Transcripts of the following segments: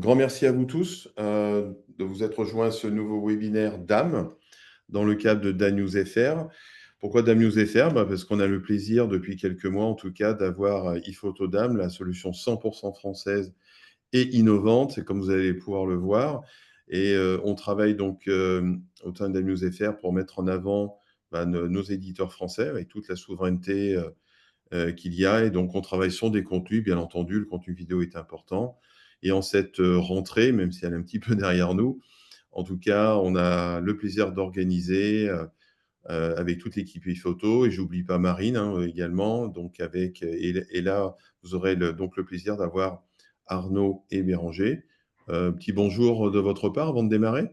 Grand merci à vous tous de vous être rejoints à ce nouveau webinaire DAM dans le cadre de DAM News FR. Pourquoi DAM News FR? Parce qu'on a le plaisir depuis quelques mois en tout cas d'avoir ePhoto DAM, la solution 100% française et innovante, et comme vous allez pouvoir le voir. Et on travaille donc au sein de DAM News FR pour mettre en avant nos éditeurs français avec toute la souveraineté qu'il y a. Et donc, on travaille sur des contenus, bien entendu, le contenu vidéo est important. Et en cette rentrée, même si elle est un petit peu derrière nous, en tout cas, on a le plaisir d'organiser avec toute l'équipe ePhoto, et j'oublie pas Marine également. Donc et là, vous aurez donc le plaisir d'avoir Arnaud et Béranger. Petit bonjour de votre part avant de démarrer.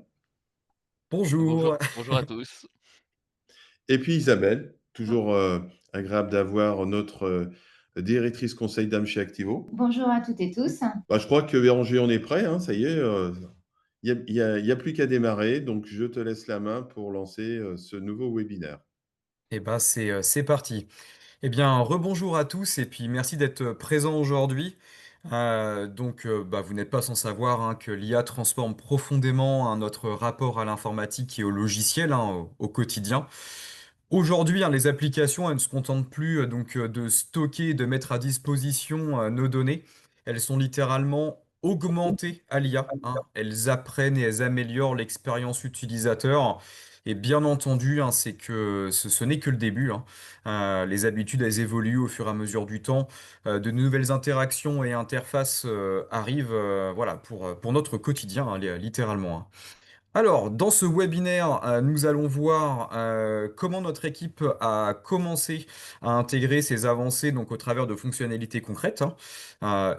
Bonjour, Bonjour, bonjour à tous. Et puis Isabelle, toujours agréable d'avoir notre directrice conseil d'âme chez Activo. Bonjour à toutes et tous. Je crois que Béranger, on est prêt, hein, ça y est. Il y a plus qu'à démarrer, donc je te laisse la main pour lancer ce nouveau webinaire. et ben c'est parti. Eh bien, rebonjour à tous et puis merci d'être présents aujourd'hui. Vous n'êtes pas sans savoir que l'IA transforme profondément notre rapport à l'informatique et au logiciel au quotidien. Aujourd'hui, les applications, elles ne se contentent plus de stocker et de mettre à disposition nos données. Elles sont littéralement augmentées à l'IA, hein. Elles apprennent et elles améliorent l'expérience utilisateur. Et bien entendu, c'est que ce n'est que le début, hein. Les habitudes, elles évoluent au fur et à mesure du temps. De nouvelles interactions et interfaces arrivent, voilà, pour notre quotidien, hein, littéralement, hein. Alors, dans ce webinaire, nous allons voir comment notre équipe a commencé à intégrer ces avancées donc au travers de fonctionnalités concrètes, hein.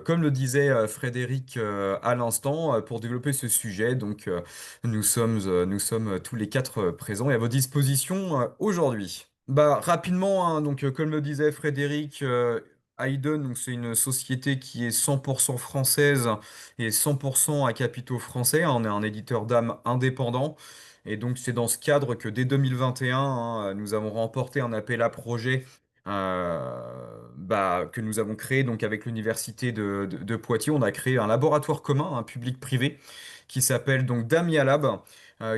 Comme le disait Frédéric à l'instant, pour développer ce sujet, nous sommes tous les quatre présents et à vos dispositions aujourd'hui. Rapidement, hein, comme le disait Frédéric, Hayden, donc c'est une société qui est 100% française et 100% à capitaux français, hein. On est un éditeur d'âme indépendant. Et donc, c'est dans ce cadre que dès 2021, nous avons remporté un appel à projet que nous avons créé donc, avec l'Université de Poitiers. On a créé un laboratoire commun, un public-privé, qui s'appelle donc Damia Lab,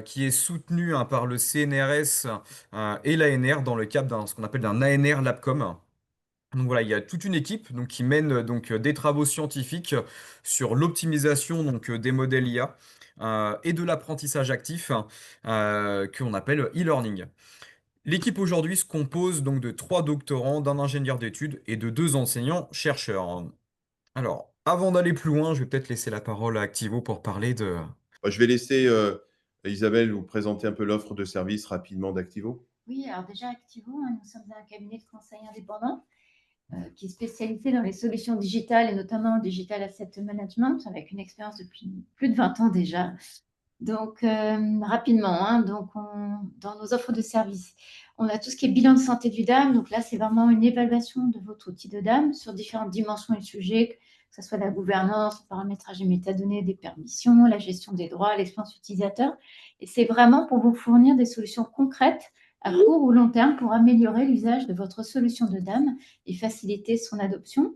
qui est soutenu par le CNRS et l'ANR dans le cadre ce qu'on appelle un ANR Labcom. Donc voilà, il y a toute une équipe qui mène des travaux scientifiques sur l'optimisation des modèles IA et de l'apprentissage actif qu'on appelle e-learning. L'équipe aujourd'hui se compose donc de trois doctorants, d'un ingénieur d'études et de deux enseignants-chercheurs. Alors, avant d'aller plus loin, je vais peut-être laisser la parole à Activo pour parler de... Je vais laisser Isabelle vous présenter un peu l'offre de service rapidement d'Activo. Oui, alors déjà Activo, nous sommes un cabinet de conseil indépendant qui est spécialisé dans les solutions digitales et notamment digital asset management avec une expérience depuis plus de 20 ans déjà. Donc rapidement, dans nos offres de services, on a tout ce qui est bilan de santé du DAM. Donc là, c'est vraiment une évaluation de votre outil de DAM sur différentes dimensions et sujets, que ce soit la gouvernance, le paramétrage des métadonnées, des permissions, la gestion des droits, l'expérience utilisateur. Et c'est vraiment pour vous fournir des solutions concrètes à court ou long terme pour améliorer l'usage de votre solution de DAM et faciliter son adoption.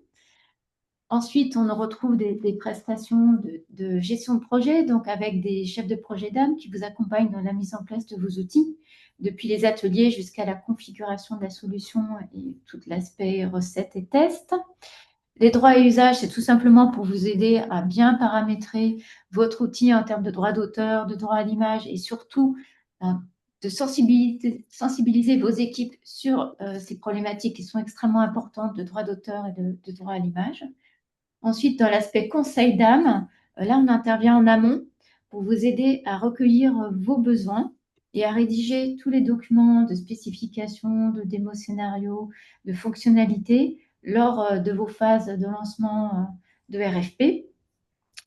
Ensuite, on retrouve des prestations de gestion de projet, donc avec des chefs de projet d'âme qui vous accompagnent dans la mise en place de vos outils, depuis les ateliers jusqu'à la configuration de la solution et tout l'aspect recettes et tests. Les droits et usages, c'est tout simplement pour vous aider à bien paramétrer votre outil en termes de droits d'auteur, de droits à l'image et surtout de sensibiliser vos équipes sur ces problématiques qui sont extrêmement importantes de droits d'auteur et de droits à l'image. Ensuite, dans l'aspect conseil d'âme, là, on intervient en amont pour vous aider à recueillir vos besoins et à rédiger tous les documents de spécification, de démo scénario, de fonctionnalités lors de vos phases de lancement de RFP.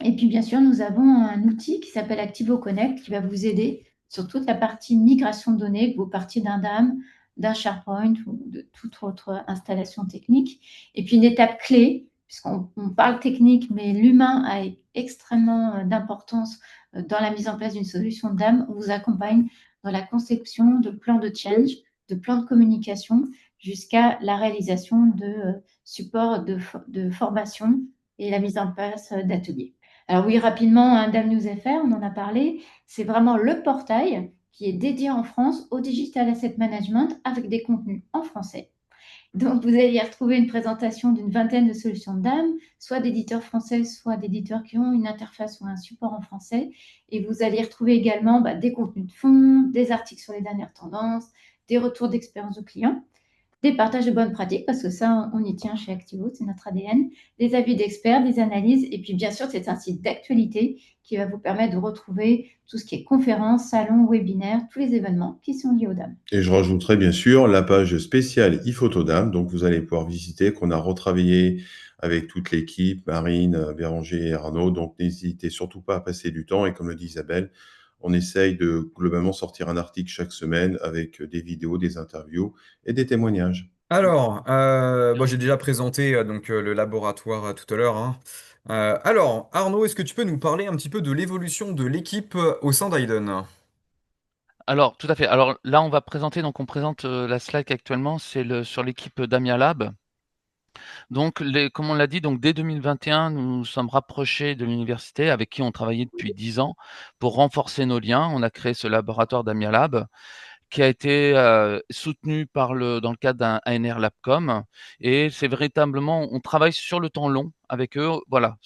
Et puis, bien sûr, nous avons un outil qui s'appelle Activo Connect qui va vous aider sur toute la partie migration de données, que vous partiez d'un DAM, d'un SharePoint ou de toute autre installation technique. Et puis, une étape clé, puisqu'on parle technique, mais l'humain a extrêmement d'importance dans la mise en place d'une solution DAM. On vous accompagne dans la conception de plans de change, de plans de communication, jusqu'à la réalisation de supports de formation et la mise en place d'ateliers. Alors oui, rapidement, hein, Dame News FR, on en a parlé, c'est vraiment le portail qui est dédié en France au Digital Asset Management avec des contenus en français. Donc, vous allez y retrouver une présentation d'une vingtaine de solutions de dames, soit d'éditeurs français, soit d'éditeurs qui ont une interface ou un support en français. Et vous allez y retrouver également des contenus de fond, des articles sur les dernières tendances, des retours d'expérience aux clients, des partages de bonnes pratiques, parce que ça, on y tient chez Activo, c'est notre ADN, des avis d'experts, des analyses, et puis bien sûr, c'est un site d'actualité qui va vous permettre de retrouver tout ce qui est conférences, salons, webinaires, tous les événements qui sont liés aux dames. Et je rajouterai bien sûr la page spéciale e-photo-dame, donc vous allez pouvoir visiter, qu'on a retravaillé avec toute l'équipe, Marine, Béranger et Arnaud. Donc n'hésitez surtout pas à passer du temps. Et comme le dit Isabelle, on essaye de globalement sortir un article chaque semaine avec des vidéos, des interviews et des témoignages. Alors, bon, j'ai déjà présenté le laboratoire tout à l'heure, hein. Alors, Arnaud, est-ce que tu peux nous parler un petit peu de l'évolution de l'équipe au sein d'Aiden? Alors, tout à fait. Alors là, on va présenter, donc on présente la slide actuellement, c'est sur l'équipe Damia Lab. Donc, comme on l'a dit, donc dès 2021, nous nous sommes rapprochés de l'université avec qui on travaillait depuis 10 ans pour renforcer nos liens. On a créé ce laboratoire Damia Lab qui a été soutenu dans le cadre d'un ANR Labcom. Et c'est véritablement, on travaille sur le temps long avec eux. Voilà,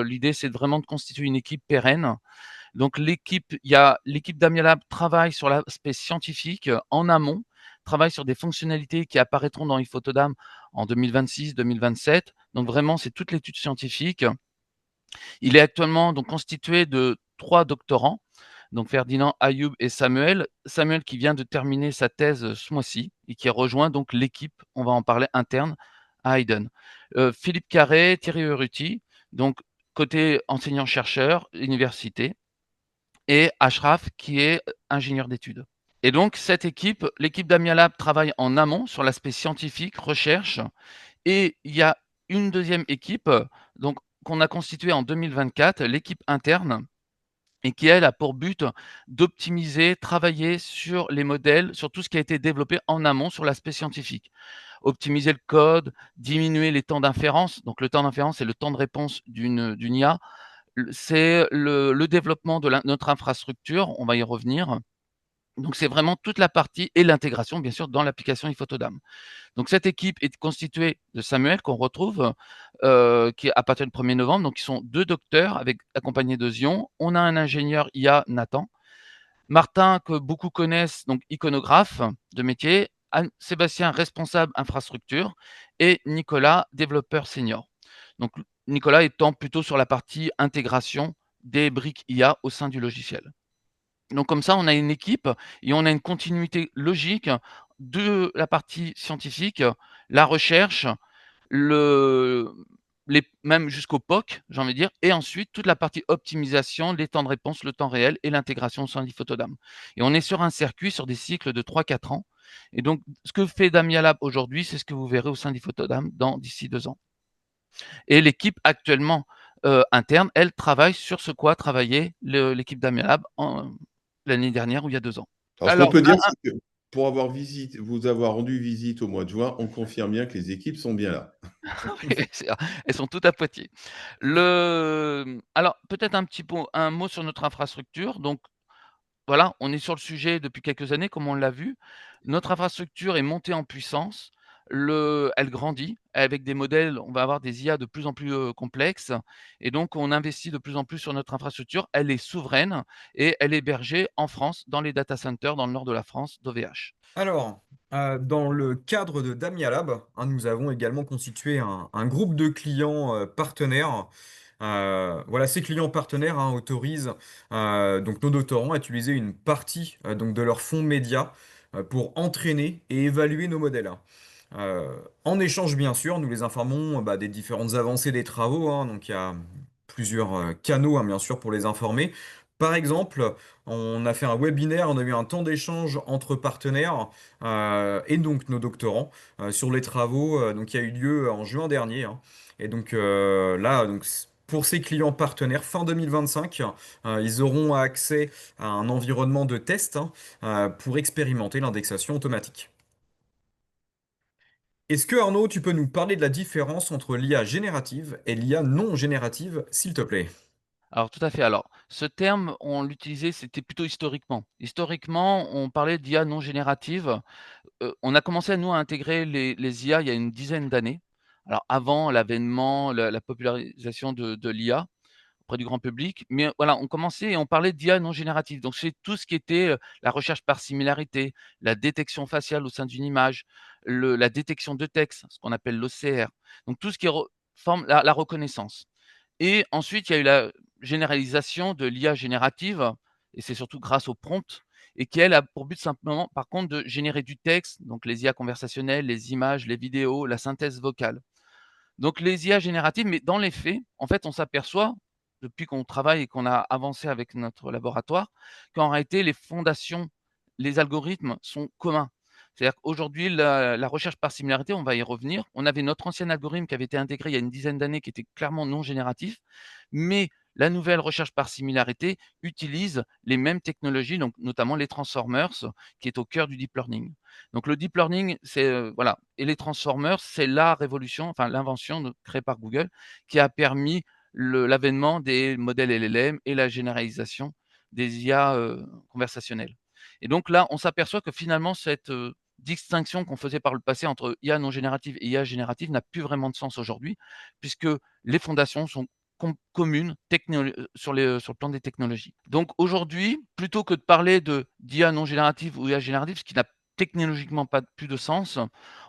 l'idée, c'est vraiment de constituer une équipe pérenne. Donc l'équipe d'Amialab travaille sur l'aspect scientifique en amont, travaille sur des fonctionnalités qui apparaîtront dans ePhotoDAM en 2026-2027. Donc vraiment, c'est toute l'étude scientifique. Il est actuellement donc constitué de 3 doctorants, donc Ferdinand, Ayoub et Samuel. Samuel qui vient de terminer sa thèse ce mois-ci et qui rejoint donc l'équipe, on va en parler, interne à Hayden. Philippe Carré, Thierry Urruti, donc côté enseignant-chercheur, université, et Ashraf qui est ingénieur d'études. Et donc cette équipe, l'équipe d'Amia Lab travaille en amont sur l'aspect scientifique, recherche, et il y a une deuxième équipe donc qu'on a constituée en 2024, l'équipe interne, et qui elle a pour but d'optimiser, travailler sur les modèles, sur tout ce qui a été développé en amont sur l'aspect scientifique. Optimiser le code, diminuer les temps d'inférence. Donc le temps d'inférence, c'est le temps de réponse d'une IA. C'est le développement de notre infrastructure, on va y revenir. Donc c'est vraiment toute la partie et l'intégration, bien sûr, dans l'application ePhotoDAM. Donc cette équipe est constituée de Samuel, qu'on retrouve, qui est à partir du 1er novembre. Donc ils sont 2 docteurs accompagnés de Zion. On a un ingénieur IA, Nathan. Martin, que beaucoup connaissent, donc iconographe de métier. Sébastien, responsable infrastructure. Et Nicolas, développeur senior. Donc Nicolas étant plutôt sur la partie intégration des briques IA au sein du logiciel. Donc comme ça, on a une équipe et on a une continuité logique de la partie scientifique, la recherche, le même jusqu'au POC, j'ai envie de dire, et ensuite toute la partie optimisation, les temps de réponse, le temps réel et l'intégration au sein d'ePhotoDAM. Et on est sur un circuit, sur des cycles de 3-4 ans. Et donc, ce que fait Damia Lab aujourd'hui, c'est ce que vous verrez au sein d'ePhotoDAM d'ici 2 ans. Et l'équipe actuellement interne, elle travaille sur ce quoi travaillait l'équipe Damia Lab l'année dernière ou il y a 2 ans. Alors, ce qu'on Alors, peut dire, c'est que pour vous avoir rendu visite au mois de juin, on confirme bien que les équipes sont bien là. oui, elles sont toutes à Poitiers. Alors, peut-être un mot sur notre infrastructure. Donc, voilà, on est sur le sujet depuis quelques années, comme on l'a vu. Notre infrastructure est montée en puissance. Elle grandit avec des modèles. On va avoir des IA de plus en plus complexes. Et donc, on investit de plus en plus sur notre infrastructure. Elle est souveraine et elle est hébergée en France, dans les data centers dans le nord de la France, d'OVH. Alors, dans le cadre de Damia Lab, hein, nous avons également constitué un groupe de clients partenaires. Voilà, ces clients partenaires hein, autorisent donc nos doctorants à utiliser une partie donc de leur fonds média pour entraîner et évaluer nos modèles. En échange, bien sûr, nous les informons des différentes avancées des travaux, hein. Donc, il y a plusieurs canaux, hein, bien sûr, pour les informer. Par exemple, on a fait un webinaire, on a eu un temps d'échange entre partenaires et donc nos doctorants sur les travaux donc, qui a eu lieu en juin dernier, hein. Et donc là, pour ces clients partenaires, fin 2025, ils auront accès à un environnement de test hein, pour expérimenter l'indexation automatique. Est-ce que Arnaud, tu peux nous parler de la différence entre l'IA générative et l'IA non générative, s'il te plaît? Alors tout à fait. Alors, ce terme, on l'utilisait, c'était plutôt historiquement. Historiquement, on parlait d'IA non générative. On a commencé, nous, à intégrer les IA il y a une dizaine d'années. Alors avant l'avènement, la popularisation de l'IA auprès du grand public, mais voilà, on commençait et on parlait d'IA non générative. Donc c'est tout ce qui était, la recherche par similarité, la détection faciale au sein d'une image, la détection de texte, ce qu'on appelle l'OCR. Donc tout ce qui forme la reconnaissance. Et ensuite, il y a eu la généralisation de l'IA générative et c'est surtout grâce au prompt et qui, elle, a pour but simplement, par contre, de générer du texte, donc les IA conversationnelles, les images, les vidéos, la synthèse vocale. Donc les IA génératives, mais dans les faits, en fait, on s'aperçoit, depuis qu'on travaille et qu'on a avancé avec notre laboratoire, qu'en réalité, les fondations, les algorithmes sont communs. C'est-à-dire qu'aujourd'hui, la recherche par similarité, on va y revenir. On avait notre ancien algorithme qui avait été intégré il y a une dizaine d'années, qui était clairement non génératif, mais la nouvelle recherche par similarité utilise les mêmes technologies, donc notamment les transformers, qui est au cœur du deep learning. Donc le deep learning, c'est, voilà, et les transformers, c'est la révolution, enfin l'invention créée par Google qui a permis l'avènement des modèles LLM et la généralisation des IA, conversationnelles. Et donc là, on s'aperçoit que finalement cette, distinction qu'on faisait par le passé entre IA non générative et IA générative n'a plus vraiment de sens aujourd'hui, puisque les fondations sont communes sur le plan des technologies. Donc aujourd'hui, plutôt que de parler d'IA non générative ou IA générative, ce qui n'a technologiquement pas plus de sens,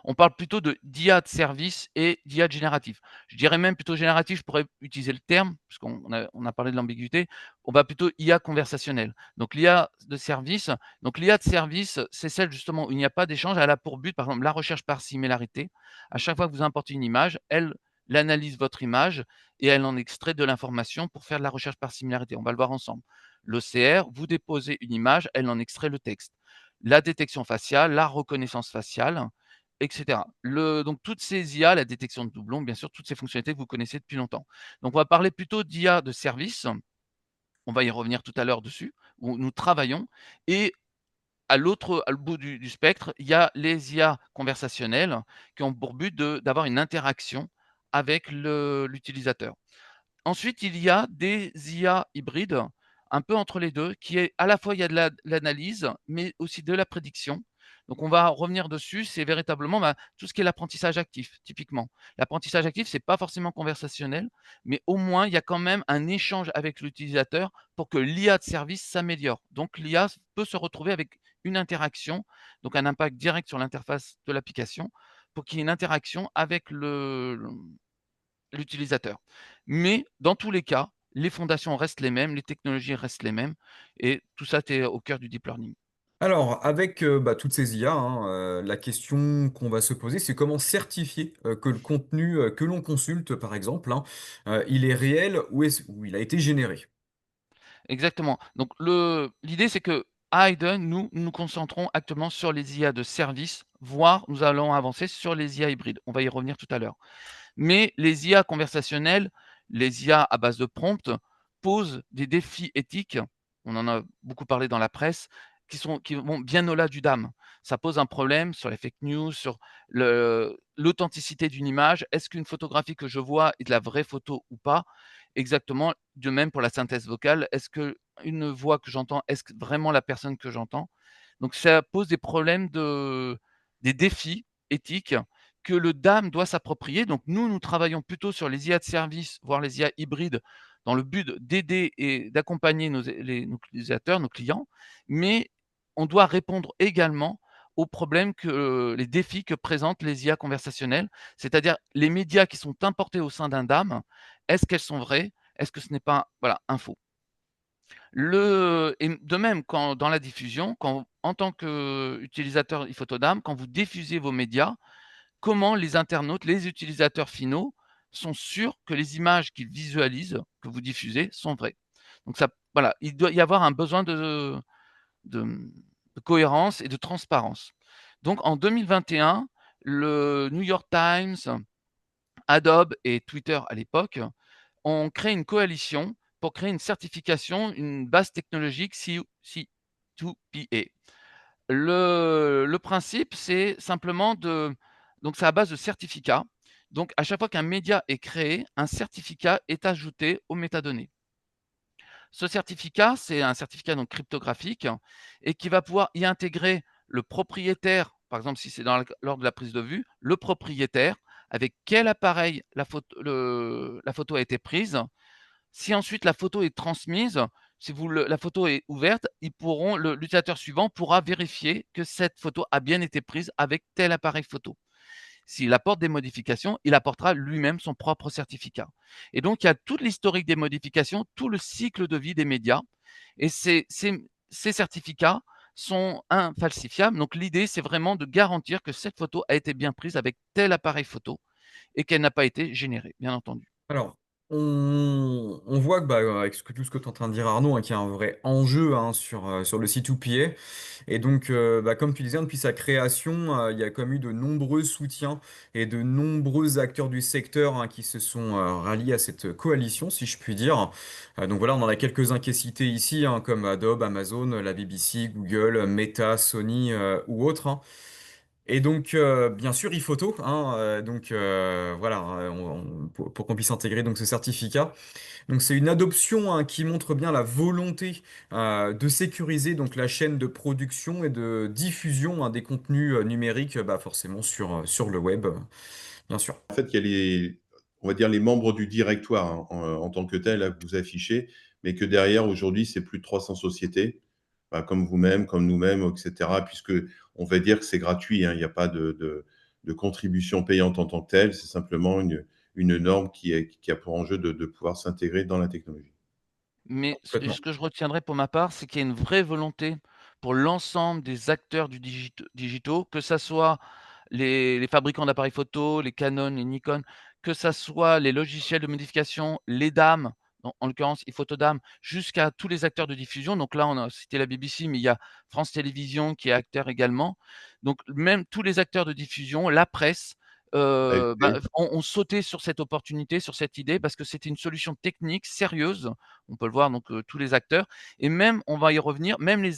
on parle plutôt d'IA de service et d'IA de générative. Je dirais même plutôt générative, je pourrais utiliser le terme, puisqu'on a parlé de l'ambiguïté, on va plutôt IA conversationnelle. Donc l'IA de service, c'est celle justement où il n'y a pas d'échange, elle a pour but, par exemple, la recherche par similarité. À chaque fois que vous importez une image, elle analyse votre image et elle en extrait de l'information pour faire de la recherche par similarité. On va le voir ensemble. L'OCR, vous déposez une image, elle en extrait le texte. La détection faciale, la reconnaissance faciale, etc. Donc toutes ces IA, la détection de doublons, bien sûr, toutes ces fonctionnalités que vous connaissez depuis longtemps. Donc on va parler plutôt d'IA de service, on va y revenir tout à l'heure dessus, où nous travaillons. Et à le bout du spectre, il y a les IA conversationnelles qui ont pour but d'avoir une interaction avec l'utilisateur. Ensuite, il y a des IA hybrides, un peu entre les 2, qui est à la fois il y a de l'analyse, mais aussi de la prédiction. Donc on va revenir dessus, c'est véritablement, tout ce qui est l'apprentissage actif, typiquement. L'apprentissage actif, c'est pas forcément conversationnel, mais au moins il y a quand même un échange avec l'utilisateur pour que l'IA de service s'améliore. Donc l'IA peut se retrouver avec une interaction, donc un impact direct sur l'interface de l'application, pour qu'il y ait une interaction avec l'utilisateur. Mais dans tous les cas, les fondations restent les mêmes, les technologies restent les mêmes et tout ça, c'est au cœur du deep learning. Alors, avec toutes ces IA, hein, la question qu'on va se poser, c'est comment certifier que le contenu que l'on consulte, par exemple, hein, il est réel ou il a été généré. Exactement. Donc l'idée, c'est que à Hayden, nous concentrons actuellement sur les IA de service, voire nous allons avancer sur les IA hybrides. On va y revenir tout à l'heure. Mais les IA conversationnelles, les IA à base de prompts, posent des défis éthiques, on en a beaucoup parlé dans la presse, qui vont bien au-delà du DAM. Ça pose un problème sur les fake news, sur l'authenticité d'une image. Est-ce qu'une photographie que je vois est de la vraie photo ou pas? Exactement, de même pour la synthèse vocale. Est-ce qu'une voix que j'entends, est-ce que vraiment la personne que j'entends? Donc ça pose des problèmes des défis éthiques que le DAM doit s'approprier. Donc nous travaillons plutôt sur les IA de service, voire les IA hybrides, dans le but d'aider et d'accompagner nos utilisateurs, nos clients, mais on doit répondre également aux problèmes les défis que présentent les IA conversationnelles, c'est-à-dire les médias qui sont importés au sein d'un DAM, est-ce qu'elles sont vraies? Est-ce que ce n'est pas, voilà, un faux? Et de même, quand dans la diffusion, quand en tant qu'utilisateur iPhotoDAM, quand vous diffusez vos médias, comment les internautes, les utilisateurs finaux sont sûrs que les images qu'ils visualisent, que vous diffusez, sont vraies? Donc ça, voilà, il doit y avoir un besoin de, de cohérence et de transparence. Donc en 2021, le New York Times, Adobe et Twitter à l'époque ont créé une coalition pour créer une certification, une base technologique C2PA. Le principe, c'est simplement donc c'est à base de certificats. Donc à chaque fois qu'un média est créé, un certificat est ajouté aux métadonnées. Ce certificat, c'est un certificat donc cryptographique et qui va pouvoir y intégrer le propriétaire, par exemple, si c'est lors de la prise de vue, le propriétaire, avec quel appareil la photo a été prise. Si ensuite la photo est transmise, si la photo est ouverte, l'utilisateur suivant pourra vérifier que cette photo a bien été prise avec tel appareil photo. S'il apporte des modifications, il apportera lui-même son propre certificat. Et donc, il y a toute l'historique des modifications, tout le cycle de vie des médias. Et ces certificats sont infalsifiables. Donc, l'idée, c'est vraiment de garantir que cette photo a été bien prise avec tel appareil photo et qu'elle n'a pas été générée, bien entendu. Alors, on voit que, avec tout ce que tu es en train de dire, Arnaud, hein, qu'il y a un vrai enjeu, hein, sur le C2PA. Et donc, comme tu disais, depuis sa création, il y a comme eu de nombreux soutiens et de nombreux acteurs du secteur, hein, qui se sont ralliés à cette coalition, si je puis dire. Donc voilà, on en a quelques-uns qui est cités ici, hein, comme Adobe, Amazon, la BBC, Google, Meta, Sony, ou autres, hein. Et donc, bien sûr, iPhoto, hein, donc voilà, pour qu'on puisse intégrer donc ce certificat. Donc, c'est une adoption, hein, qui montre bien la volonté de sécuriser donc la chaîne de production et de diffusion, hein, des contenus numériques, forcément sur le web, bien sûr. En fait, il y a on va dire les membres du directoire, hein, en tant que tel, là, que vous affichez, mais que derrière, aujourd'hui, c'est plus de 300 sociétés, bah, comme vous-même, comme nous-mêmes, etc., puisque on va dire que c'est gratuit, hein, il n'y a pas de contribution payante en tant que telle, c'est simplement une norme qui a pour enjeu de pouvoir s'intégrer dans la technologie. Mais Complètement. ce que je retiendrai pour ma part, c'est qu'il y a une vraie volonté pour l'ensemble des acteurs du digitaux, que ça soit les fabricants d'appareils photo, les Canon, les Nikon, que ça soit les logiciels de modification, les DAM, en l'occurrence iPhotodam, jusqu'à tous les acteurs de diffusion. Donc là, on a cité la BBC, mais il y a France Télévisions qui est acteur également. Donc même tous les acteurs de diffusion, la presse, AFP. ont sauté sur cette opportunité, sur cette idée, parce que c'était une solution technique sérieuse. On peut le voir, donc tous les acteurs, et même, on va y revenir, même les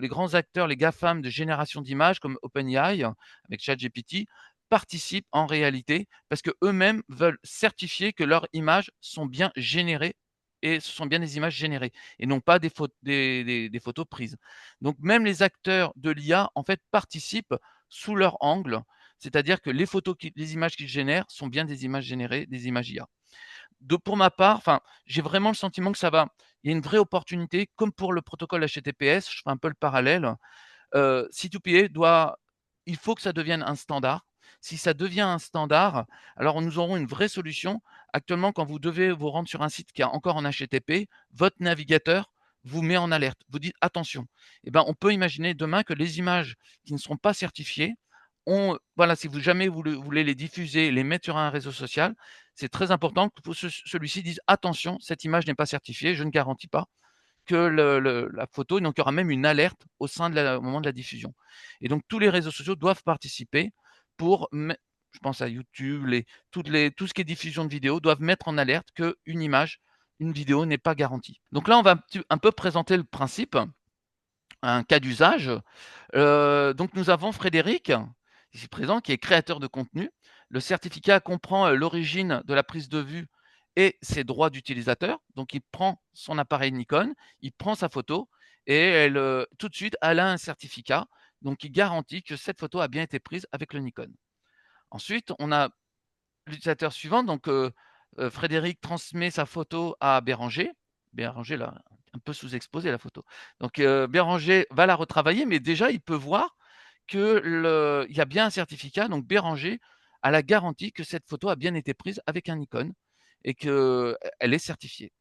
grands acteurs, les GAFAM de génération d'images comme OpenAI avec ChatGPT participent en réalité parce que eux-mêmes veulent certifier que leurs images sont bien générées et ce sont bien des images générées et non pas des photos prises. Donc même les acteurs de l'IA en fait participent sous leur angle, c'est-à-dire que les images qu'ils génèrent sont bien des images générées, des images IA. Pour ma part, enfin, j'ai vraiment le sentiment que il y a une vraie opportunité, comme pour le protocole HTTPS, je fais un peu le parallèle. C2PA il faut que ça devienne un standard. Si ça devient un standard, alors nous aurons une vraie solution. Actuellement, quand vous devez vous rendre sur un site qui est encore en HTTP, votre navigateur vous met en alerte, vous dit: «Attention». Et ben, on peut imaginer demain que les images qui ne seront pas certifiées, voilà, si vous jamais vous voulez les diffuser, les mettre sur un réseau social, c'est très important que celui-ci dise: «Attention, cette image n'est pas certifiée, je ne garantis pas que la photo», donc il y aura même une alerte au moment de la diffusion. Et donc tous les réseaux sociaux doivent participer pour je pense à YouTube, tout ce qui est diffusion de vidéos doivent mettre en alerte qu'une image, une vidéo n'est pas garantie. Donc là, on va un peu présenter le principe, un cas d'usage. Donc nous avons Frédéric, ici présent, qui est créateur de contenu. Le certificat comprend, l'origine de la prise de vue et ses droits d'utilisateur. Donc il prend son appareil Nikon, il prend sa photo et tout de suite, elle a un certificat, donc qui garantit que cette photo a bien été prise avec le Nikon. Ensuite, on a l'utilisateur suivant, donc Frédéric transmet sa photo à Béranger. Béranger, là, un peu sous-exposé la photo. Donc Béranger va la retravailler, mais déjà, il peut voir il y a bien un certificat. Donc Béranger a la garantie que cette photo a bien été prise avec un Nikon et qu'elle est certifiée.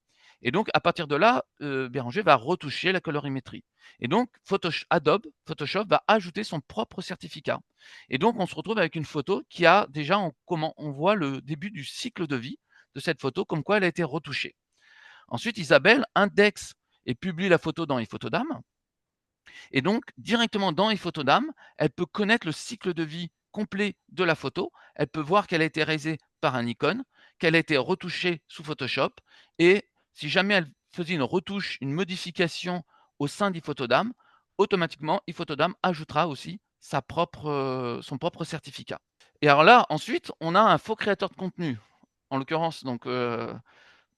Et donc, à partir de là, Béranger va retoucher la colorimétrie. Et donc, Adobe Photoshop va ajouter son propre certificat. Et donc, on se retrouve avec une photo qui a déjà, comment on voit le début du cycle de vie de cette photo, comme quoi elle a été retouchée. Ensuite, Isabelle indexe et publie la photo dans iPhotodam. Et donc, directement dans iPhotodam, elle peut connaître le cycle de vie complet de la photo. Elle peut voir qu'elle a été réalisée par un Nikon, qu'elle a été retouchée sous Photoshop. Et si jamais elle faisait une retouche, une modification au sein d'iPhotodam, automatiquement, iPhotodam ajoutera aussi son propre certificat. Et alors là, ensuite, on a un faux créateur de contenu. En l'occurrence, donc,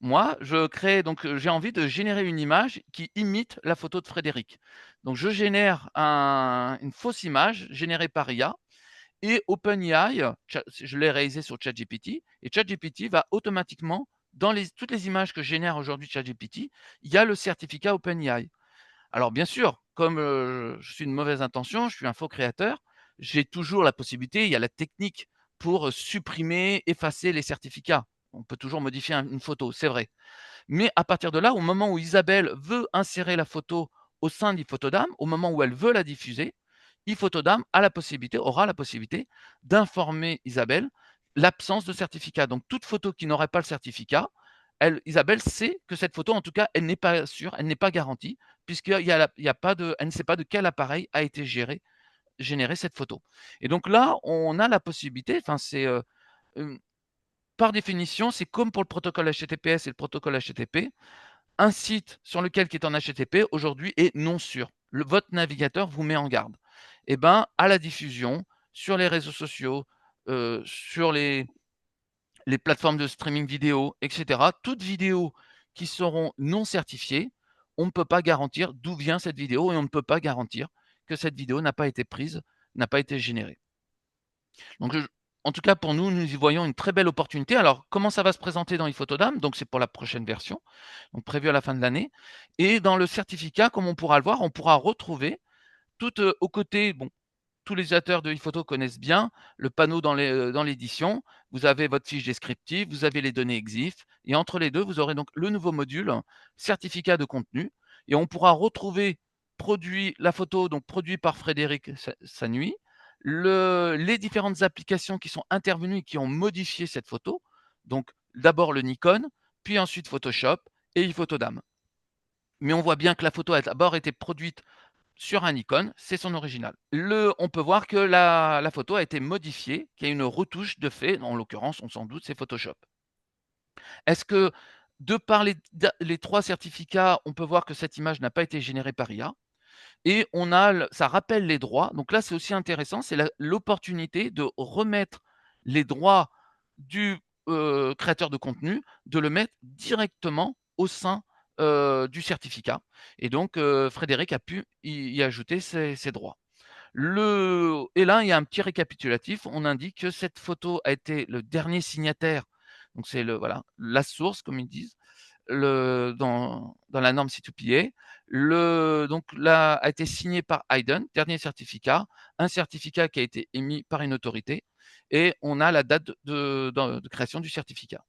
moi, je crée donc, j'ai envie de générer une image qui imite la photo de Frédéric. Donc je génère une fausse image générée par IA et OpenAI, je l'ai réalisé sur ChatGPT et ChatGPT va automatiquement dans toutes les images que génère aujourd'hui ChatGPT, il y a le certificat OpenAI. Alors bien sûr, comme, je suis une mauvaise intention, je suis un faux créateur, j'ai toujours la possibilité, il y a la technique pour, supprimer, effacer les certificats. On peut toujours modifier une photo, c'est vrai. Mais à partir de là, au moment où Isabelle veut insérer la photo au sein d'Iphotodamm, au moment où elle veut la diffuser, Iphotodamm aura la possibilité d'informer Isabelle l'absence de certificat. Donc toute photo qui n'aurait pas le certificat, Isabelle sait que cette photo, en tout cas, elle n'est pas sûre, elle n'est pas garantie, il y a pas de, elle ne sait pas de quel appareil a été généré cette photo. Et donc là, on a la possibilité, enfin c'est, par définition, c'est comme pour le protocole HTTPS et le protocole HTTP, un site sur lequel qui est en HTTP aujourd'hui est non sûr. Votre navigateur vous met en garde. Et ben, à la diffusion, sur les réseaux sociaux, sur les plateformes de streaming vidéo, etc., toutes vidéos qui seront non certifiées, on ne peut pas garantir d'où vient cette vidéo et on ne peut pas garantir que cette vidéo n'a pas été prise, n'a pas été générée. Donc, en tout cas, pour nous, nous y voyons une très belle opportunité. Alors, comment ça va se présenter dans iPhotodamm? Donc, c'est pour la prochaine version, donc prévue à la fin de l'année. Et dans le certificat, comme on pourra le voir, on pourra retrouver tout aux côtés, bon, tous les utilisateurs de iPhoto connaissent bien le panneau dans l'édition. Vous avez votre fiche descriptive, vous avez les données EXIF, et entre les deux, vous aurez donc le nouveau module, certificat de contenu, et on pourra retrouver la photo donc produit par Frédéric Sanui, les différentes applications qui sont intervenues et qui ont modifié cette photo. Donc d'abord le Nikon, puis ensuite Photoshop et iPhotodamm. Mais on voit bien que la photo a d'abord été produite sur un Nikon, c'est son original. On peut voir que la photo a été modifiée, qu'il y a une retouche de fait, en l'occurrence, on s'en doute, c'est Photoshop. Est-ce que, de par les 3 certificats, on peut voir que cette image n'a pas été générée par IA? Et ça rappelle les droits. Donc là, c'est aussi intéressant, c'est l'opportunité de remettre les droits du créateur de contenu, de le mettre directement au sein du certificat. Et donc, Frédéric a pu y ajouter ses droits. Et là, il y a un petit récapitulatif. On indique que cette photo a été le dernier signataire. Donc, c'est voilà, la source, comme ils disent dans la norme C2PA. Donc là, a été signé par Hayden, dernier certificat, un certificat qui a été émis par une autorité, et on a la date de création du certificat.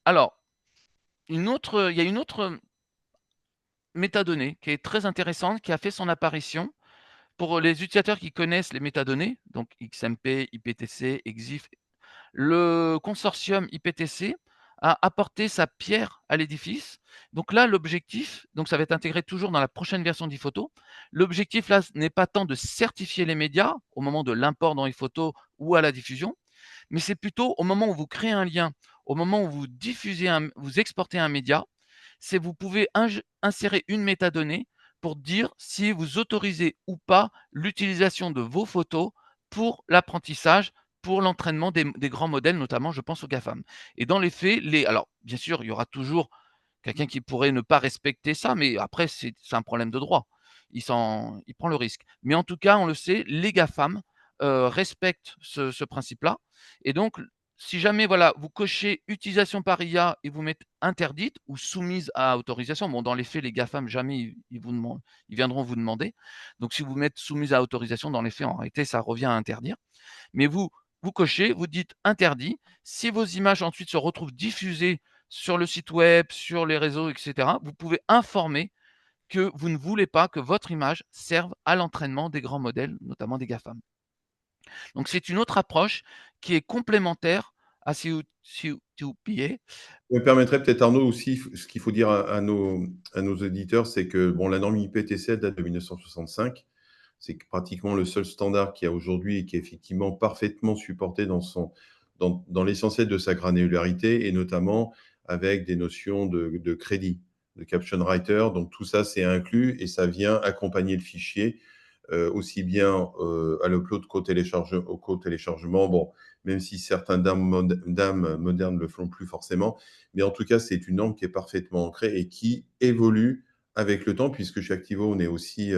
Alors, il y a une autre métadonnée qui est très intéressante, qui a fait son apparition pour les utilisateurs qui connaissent les métadonnées, donc XMP, IPTC, EXIF. Le consortium IPTC a apporté sa pierre à l'édifice. Donc là, l'objectif, donc ça va être intégré toujours dans la prochaine version d'iPhoto. L'objectif là n'est pas tant de certifier les médias au moment de l'import dans iPhoto ou à la diffusion, mais c'est plutôt au moment où vous créez un lien, au moment où vous vous exportez un média, c'est vous pouvez insérer une métadonnée pour dire si vous autorisez ou pas l'utilisation de vos photos pour l'apprentissage, pour l'entraînement des grands modèles, notamment, je pense aux GAFAM. Et dans les faits, alors, bien sûr, il y aura toujours quelqu'un qui pourrait ne pas respecter ça, mais après, c'est un problème de droit. Il prend le risque. Mais en tout cas, on le sait, les GAFAM respectent ce principe-là. Et donc, si jamais voilà, vous cochez utilisation par IA et vous mettez interdite ou soumise à autorisation, bon, dans les faits, les GAFAM, jamais ils viendront vous demander. Donc, si vous mettez soumise à autorisation, dans les faits, en réalité, ça revient à interdire. Mais vous cochez, vous dites interdit. Si vos images ensuite se retrouvent diffusées sur le site web, sur les réseaux, etc., vous pouvez informer que vous ne voulez pas que votre image serve à l'entraînement des grands modèles, notamment des GAFAM. Donc c'est une autre approche qui est complémentaire à C2PA. Me permettrait peut-être, Arnaud, aussi, ce qu'il faut dire à nos auditeurs, c'est que bon, la norme IPTC date de 1965. C'est pratiquement le seul standard qu'il y a aujourd'hui et qui est effectivement parfaitement supporté dans l'essentiel de sa granularité, et notamment avec des notions de crédit, de caption writer. Donc tout ça, c'est inclus et ça vient accompagner le fichier, aussi bien à l'upload qu'au téléchargement. Bon, même si certains dames modernes ne le font plus forcément. Mais en tout cas, c'est une norme qui est parfaitement ancrée et qui évolue avec le temps, puisque chez Activo, on est aussi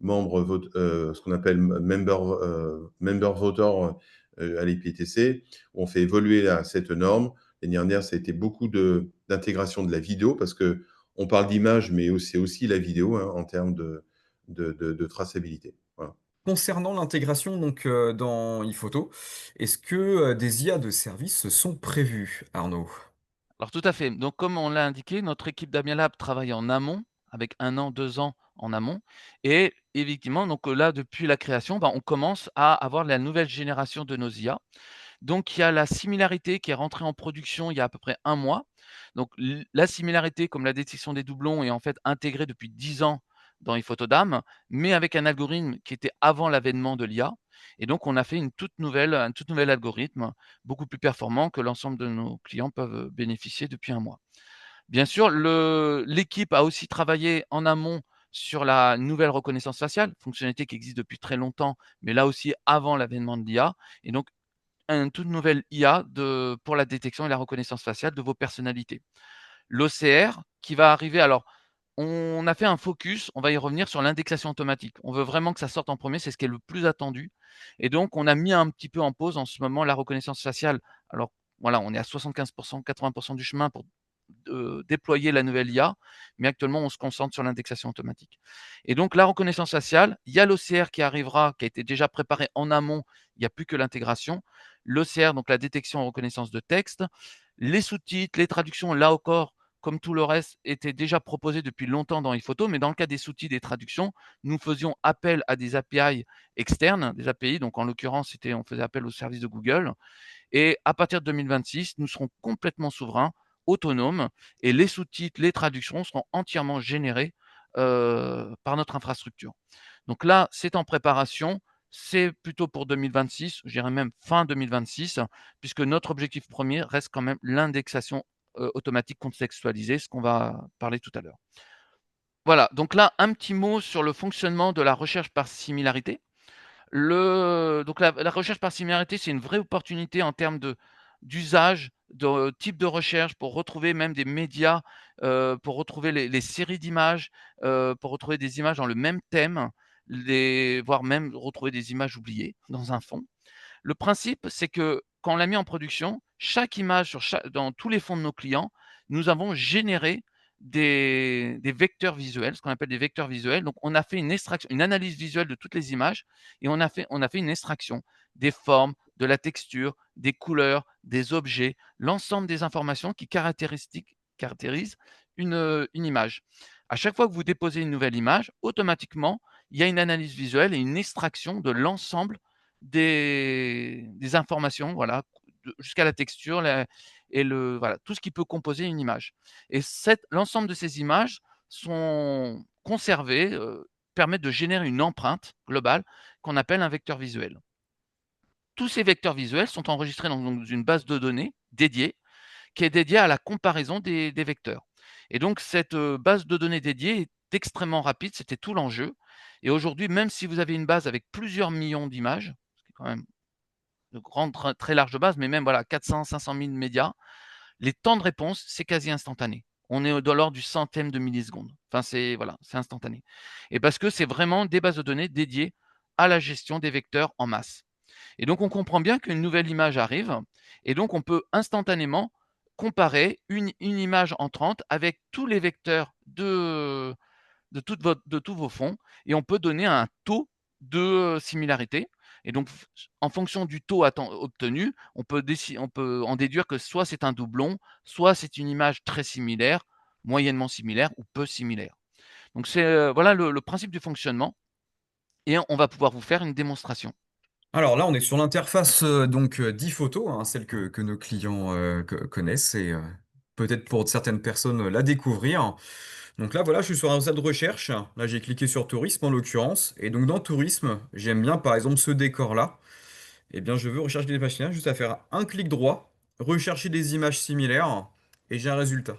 membre, ce qu'on appelle member voter à l'IPTC, où on fait évoluer cette norme. L'année dernière, ça a été beaucoup d'intégration de la vidéo, parce qu'on parle d'image, mais c'est aussi la vidéo hein, en termes de traçabilité. Voilà. Concernant l'intégration donc dans iPhoto, est-ce que des IA de service sont prévues, Arnaud? Alors tout à fait. Donc comme on l'a indiqué, notre équipe d'Amia Lab travaille en amont, avec 1 an, 2 ans en amont et effectivement donc là depuis la création, on commence à avoir la nouvelle génération de nos IA. Donc il y a la similarité qui est rentrée en production il y a à peu près 1 mois. Donc la similarité comme la détection des doublons est en fait intégrée depuis 10 ans dans iPhoto-DAM, mais avec un algorithme qui était avant l'avènement de l'IA et donc on a fait un toute nouvelle algorithme, beaucoup plus performant que l'ensemble de nos clients peuvent bénéficier depuis 1 mois. Bien sûr, l'équipe a aussi travaillé en amont sur la nouvelle reconnaissance faciale, fonctionnalité qui existe depuis très longtemps, mais là aussi avant l'avènement de l'IA et donc une toute nouvelle IA pour la détection et la reconnaissance faciale de vos personnalités. L'OCR qui va arriver alors, on a fait un focus, on va y revenir sur l'indexation automatique. On veut vraiment que ça sorte en premier, c'est ce qui est le plus attendu et donc on a mis un petit peu en pause en ce moment la reconnaissance faciale. Alors voilà, on est à 75 80 du chemin pour, déployer la nouvelle IA, mais actuellement on se concentre sur l'indexation automatique et donc la reconnaissance faciale, il y a l'OCR qui arrivera, qui a été déjà préparé en amont, il n'y a plus que l'intégration. L'OCR, donc la détection et reconnaissance de texte, les sous-titres, les traductions, là encore, comme tout le reste, étaient déjà proposés depuis longtemps dans iPhoto, mais dans le cas des sous-titres et des traductions, nous faisions appel à des API externes, des API, donc en l'occurrence, on faisait appel au service de Google et à partir de 2026, nous serons complètement souverains, autonomes et les sous-titres, les traductions seront entièrement générés, par notre infrastructure. Donc là, c'est en préparation, c'est plutôt pour 2026, je dirais même fin 2026, puisque notre objectif premier reste quand même l'indexation, automatique contextualisée, ce qu'on va parler tout à l'heure. Voilà, donc là, un petit mot sur le fonctionnement de la recherche par similarité. Donc la recherche par similarité, c'est une vraie opportunité en termes d'usage, de type de recherche pour retrouver même des médias, pour retrouver les séries d'images, pour retrouver des images dans le même thème, voire même retrouver des images oubliées dans un fond. Le principe, c'est que quand on l'a mis en production, chaque image dans tous les fonds de nos clients, nous avons généré des vecteurs visuels, ce qu'on appelle des vecteurs visuels. Donc, on a fait une analyse visuelle de toutes les images et on a fait une extraction des formes, de la texture, des couleurs, des objets, l'ensemble des informations qui caractérisent une image. À chaque fois que vous déposez une nouvelle image, automatiquement, il y a une analyse visuelle et une extraction de l'ensemble des informations, voilà, jusqu'à la texture voilà, tout ce qui peut composer une image et l'ensemble de ces images sont conservées, permettent de générer une empreinte globale qu'on appelle un vecteur visuel. Tous ces vecteurs visuels sont enregistrés dans une base de données dédiée, qui est dédiée à la comparaison des vecteurs et donc cette, base de données dédiée est extrêmement rapide, c'était tout l'enjeu et aujourd'hui, même si vous avez une base avec plusieurs millions d'images, ce qui est quand même de grandes, très larges bases, mais même voilà 400-500 000 médias, les temps de réponse, c'est quasi instantané. On est dans l'ordre du centième de milliseconde. Enfin, c'est instantané et parce que c'est vraiment des bases de données dédiées à la gestion des vecteurs en masse et donc on comprend bien qu'une nouvelle image arrive et donc on peut instantanément comparer une image entrante avec tous les vecteurs de tous vos fonds et on peut donner un taux de similarité et donc en fonction du taux obtenu, on peut en déduire que soit c'est un doublon, soit c'est une image très similaire, moyennement similaire ou peu similaire. Donc c'est, voilà le principe du fonctionnement et on va pouvoir vous faire une démonstration. Alors là, on est sur l'interface donc d'iPhoto, hein, celle que nos clients connaissent et peut-être pour certaines personnes la découvrir. Donc là, voilà, je suis sur un site de recherche. Là, j'ai cliqué sur tourisme en l'occurrence. Et donc dans tourisme, j'aime bien par exemple ce décor-là. Eh bien, je veux rechercher des images similaires, juste à faire un clic droit, rechercher des images similaires, et j'ai un résultat.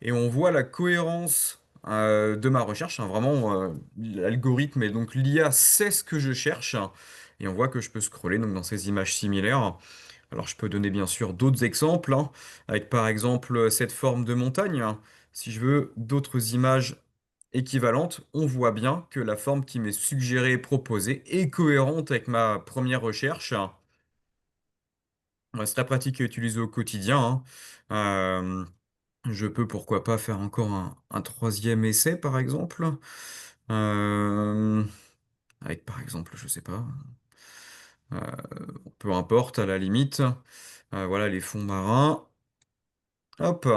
Et on voit la cohérence de ma recherche, hein, vraiment, l'algorithme et donc l'IA sait ce que je cherche, et on voit que je peux scroller donc, dans ces images similaires Alors je peux donner bien sûr d'autres exemples, hein, avec par exemple cette forme de montagne, hein. Si je veux d'autres images équivalentes, on voit bien que la forme qui m'est suggérée et proposée est cohérente avec ma première recherche. Ouais, c'est très pratique à utiliser au quotidien, hein. Je peux pourquoi pas faire encore un troisième essai par exemple. Euh, Avec par exemple, je sais pas, euh, peu importe à la limite. Voilà les fonds marins. Hop,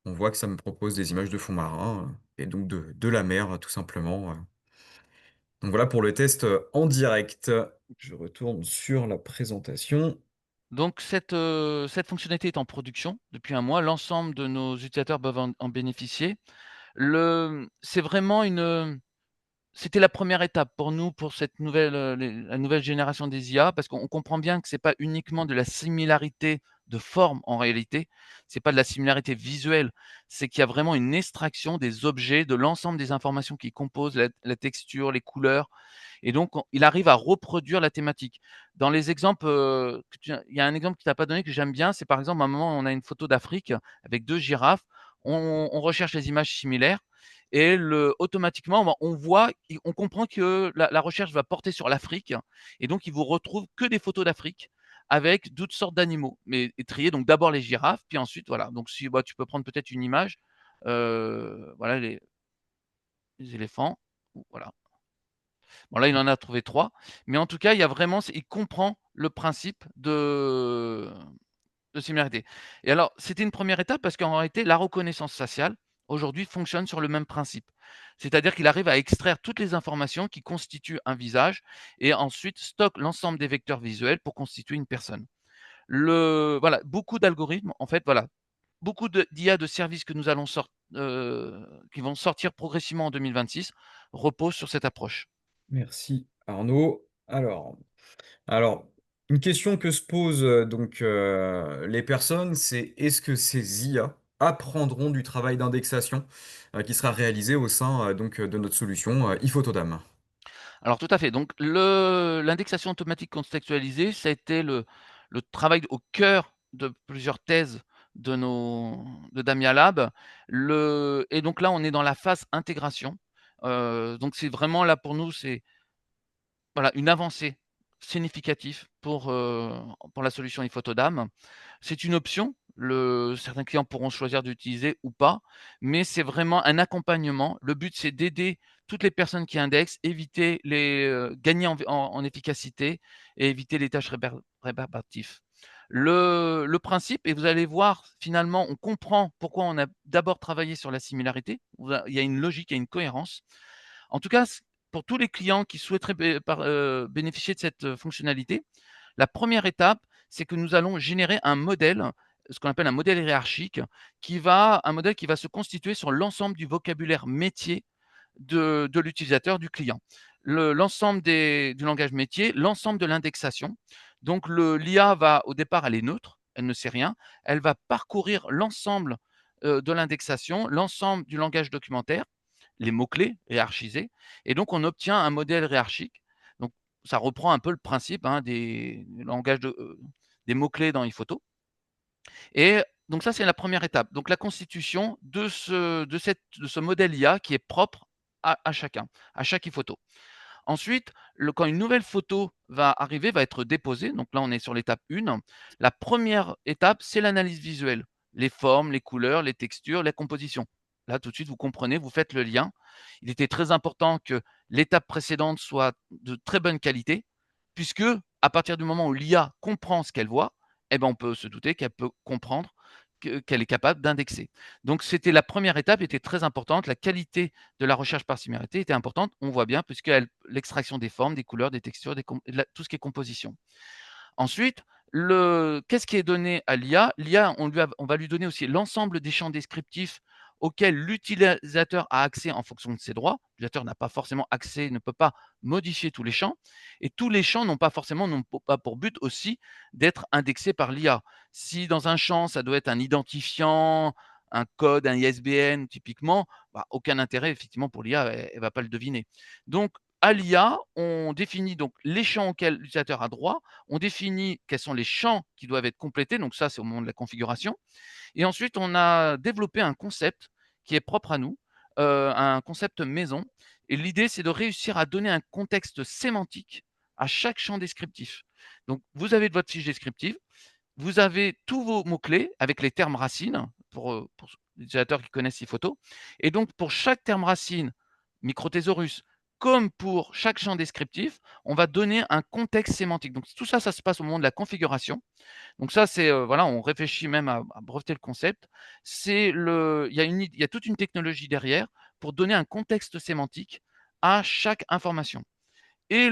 on voit que ça me propose des images de fonds marins et donc de la mer tout simplement. Donc voilà pour le test en direct. Je retourne sur la présentation. Donc cette fonctionnalité est en production depuis 1 mois. L'ensemble de nos utilisateurs peuvent en bénéficier. C'est vraiment c'était la première étape pour nous, pour cette nouvelle, la nouvelle génération des IA, parce qu'on comprend bien que c'est pas uniquement de la similarité de forme en réalité, c'est pas de la similarité visuelle, c'est qu'il y a vraiment une extraction des objets, de l'ensemble des informations qui composent la texture, les couleurs et donc il arrive à reproduire la thématique. Dans les exemples, il y a un exemple que tu as pas donné que j'aime bien, c'est par exemple, à un moment, on a une photo d'Afrique avec 2 girafes, on recherche les images similaires et automatiquement, on voit et on comprend que la recherche va porter sur l'Afrique et donc il vous retrouve que des photos d'Afrique avec toutes sortes d'animaux, mais et triés donc d'abord les girafes, puis ensuite voilà, donc si bah, tu peux prendre peut-être une image, voilà les éléphants, voilà. Bon là, il en a trouvé 3, mais en tout cas, il y a vraiment il comprend le principe de similarité et alors, c'était une première étape parce qu'en réalité, la reconnaissance faciale, aujourd'hui, fonctionne sur le même principe. C'est-à-dire qu'il arrive à extraire toutes les informations qui constituent un visage et ensuite stocke l'ensemble des vecteurs visuels pour constituer une personne. Voilà, beaucoup d'algorithmes, en fait, voilà, beaucoup d'IA de services que nous allons qui vont sortir progressivement en 2026 reposent sur cette approche. Merci Arnaud. Alors, une question que se posent donc les personnes, c'est est-ce que ces IA apprendront du travail d'indexation qui sera réalisé au sein donc de notre solution iPhotodam? Alors tout à fait. Donc l'indexation automatique contextualisée, ça a été le travail au cœur de plusieurs thèses de Damia Lab. Et donc là, on est dans la phase intégration. Donc c'est vraiment là pour nous, c'est voilà, une avancée significative pour la solution iPhotodam. C'est une option, certains clients pourront choisir d'utiliser ou pas, mais c'est vraiment un accompagnement. Le but, c'est d'aider toutes les personnes qui indexent, gagner en efficacité et éviter les tâches rébarbatives. Le principe et vous allez voir, finalement, on comprend pourquoi on a d'abord travaillé sur la similarité. Il y a une logique, il y a une cohérence. En tout cas, pour tous les clients qui souhaiteraient bénéficier de cette, fonctionnalité, la première étape, c'est que nous allons générer un modèle, ce qu'on appelle un modèle hiérarchique, un modèle qui va se constituer sur l'ensemble du vocabulaire métier de l'utilisateur, du client. L'ensemble du langage métier, l'ensemble de l'indexation. Donc l'IA va au départ, elle est neutre, elle ne sait rien. Elle va parcourir l'ensemble, de l'indexation, l'ensemble du langage documentaire, les mots-clés hiérarchisés et donc on obtient un modèle hiérarchique. Donc ça reprend un peu le principe, hein, des langages des mots-clés dans iPhoto et donc ça, c'est la première étape. Donc la constitution de ce modèle IA qui est propre à chacun, à chaque iPhoto. Ensuite, quand une nouvelle photo va arriver, va être déposée, donc là on est sur l'étape 1, la première étape, c'est l'analyse visuelle. Les formes, les couleurs, les textures, les compositions. Là, tout de suite, vous comprenez, vous faites le lien. Il était très important que l'étape précédente soit de très bonne qualité, puisque à partir du moment où l'IA comprend ce qu'elle voit, eh ben, on peut se douter qu'elle peut comprendre qu'elle est capable d'indexer. Donc c'était la première étape, était très importante. La qualité de la recherche par similarité était importante. On voit bien, puisque l'extraction des formes, des couleurs, des textures, tout ce qui est composition. Ensuite, qu'est-ce qui est donné à l'IA? L'IA, on va lui donner aussi l'ensemble des champs descriptifs auxquels l'utilisateur a accès en fonction de ses droits. L'utilisateur n'a pas forcément accès, ne peut pas modifier tous les champs. Et tous les champs n'ont pas pour but aussi d'être indexés par l'IA. Si dans un champ, ça doit être un identifiant, un code, un ISBN typiquement, bah, aucun intérêt effectivement pour l'IA, elle ne va pas le deviner. Donc à l'IA, on définit donc les champs auxquels l'utilisateur a droit, on définit quels sont les champs qui doivent être complétés, donc ça, c'est au moment de la configuration. Et ensuite, on a développé un concept qui est propre à nous, un concept maison. Et l'idée, c'est de réussir à donner un contexte sémantique à chaque champ descriptif. Donc, vous avez votre fiche descriptive, vous avez tous vos mots-clés avec les termes racines pour les utilisateurs qui connaissent iPhoto. Et donc, pour chaque terme racine, Microthésaurus, comme pour chaque champ descriptif, on va donner un contexte sémantique. Donc, tout ça, ça se passe au moment de la configuration. Donc ça, c'est, voilà, on réfléchit même à breveter le concept. Il y a toute une technologie derrière pour donner un contexte sémantique à chaque information. Et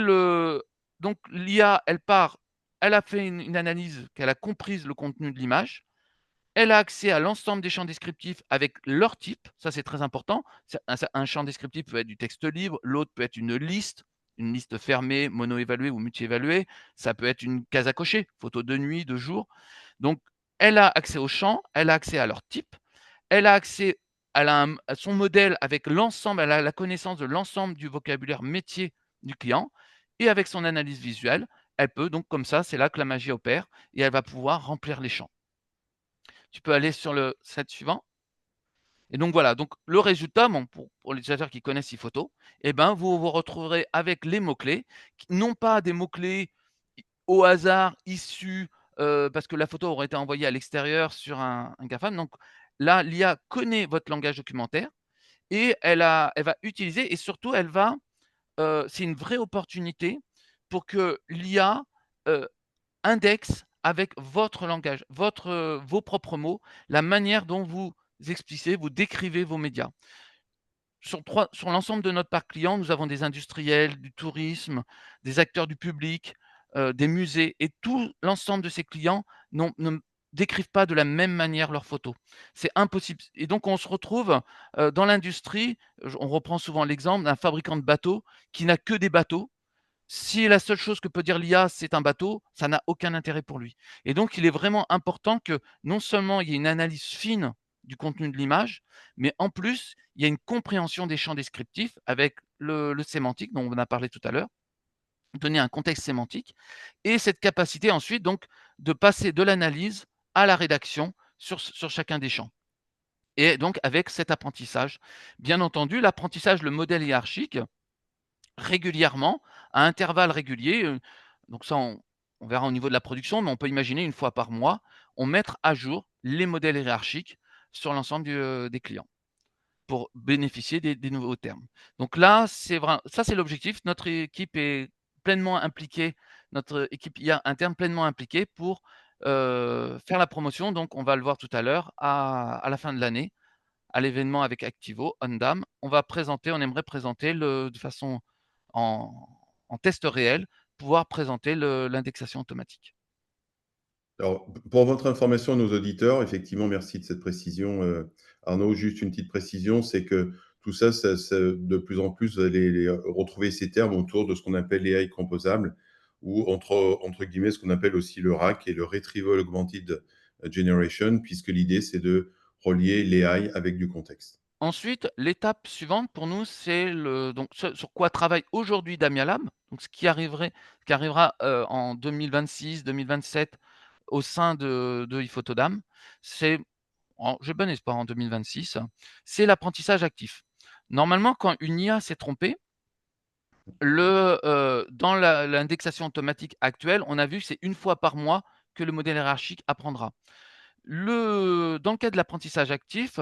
donc l'IA, elle a fait une analyse, qu'elle a comprise le contenu de l'image. Elle a accès à l'ensemble des champs descriptifs avec leur type, ça c'est très important. Un champ descriptif peut être du texte libre, l'autre peut être une liste fermée, mono-évaluée ou multi-évaluée. Ça peut être une case à cocher, photo de nuit, de jour. Donc, elle a accès aux champs, elle a accès à leur type, elle a accès à son modèle avec l'ensemble, elle a la connaissance de l'ensemble du vocabulaire métier du client. Et avec son analyse visuelle, elle peut donc comme ça, c'est là que la magie opère et elle va pouvoir remplir les champs. Tu peux aller sur le slide suivant. Et donc voilà, donc le résultat, bon, pour les utilisateurs qui connaissent iPhoto, eh ben, vous vous retrouverez avec les mots-clés, non pas des mots-clés au hasard issus, parce que la photo aurait été envoyée à l'extérieur sur un GAFAM. Donc là, l'IA connaît votre langage documentaire et elle va utiliser et surtout elle va, c'est une vraie opportunité pour que l'IA, indexe avec votre langage, vos propres mots, la manière dont vous explicez, vous décrivez vos médias. Sur l'ensemble de notre parc client, nous avons des industriels, du tourisme, des acteurs du public, des musées et tout l'ensemble de ces clients ne décrivent pas de la même manière leurs photos. C'est impossible et donc on se retrouve, dans l'industrie, on reprend souvent l'exemple d'un fabricant de bateaux qui n'a que des bateaux. Si la seule chose que peut dire l'IA, c'est un bateau, ça n'a aucun intérêt pour lui. Et donc, il est vraiment important que non seulement il y ait une analyse fine du contenu de l'image, mais en plus, il y a une compréhension des champs descriptifs avec le sémantique dont on a parlé tout à l'heure, donner un contexte sémantique et cette capacité ensuite donc de passer de l'analyse à la rédaction sur chacun des champs. Et donc avec cet apprentissage, bien entendu, l'apprentissage, le modèle hiérarchique, régulièrement, à intervalles réguliers, donc ça on verra au niveau de la production, mais on peut imaginer une fois par mois, on mettre à jour les modèles hiérarchiques sur l'ensemble des clients pour bénéficier des nouveaux termes. Donc là, ça c'est l'objectif. Notre équipe est pleinement impliquée, notre équipe IA interne pleinement impliquée pour, faire la promotion. Donc on va le voir tout à l'heure à la fin de l'année, à l'événement avec Activo, Ondam. On aimerait présenter de façon en test réel, pouvoir présenter l'indexation automatique. Alors, pour votre information à nos auditeurs, effectivement, merci de cette précision, Arnaud. Juste une petite précision, c'est que tout ça, de plus en plus, vous allez retrouver ces termes autour de ce qu'on appelle l'AI composable ou entre guillemets, ce qu'on appelle aussi le RAG et le Retrieval Augmented Generation, puisque l'idée, c'est de relier l'AI avec du contexte. Ensuite, l'étape suivante pour nous, c'est donc ce sur quoi travaille aujourd'hui Damia Lab, donc ce qui arrivera, en 2026-2027 au sein de iPhotodam. J'ai bon espoir en 2026, c'est l'apprentissage actif. Normalement, quand une IA s'est trompée, dans l'indexation automatique actuelle, on a vu que c'est une fois par mois que le modèle hiérarchique apprendra. Dans le cas de l'apprentissage actif,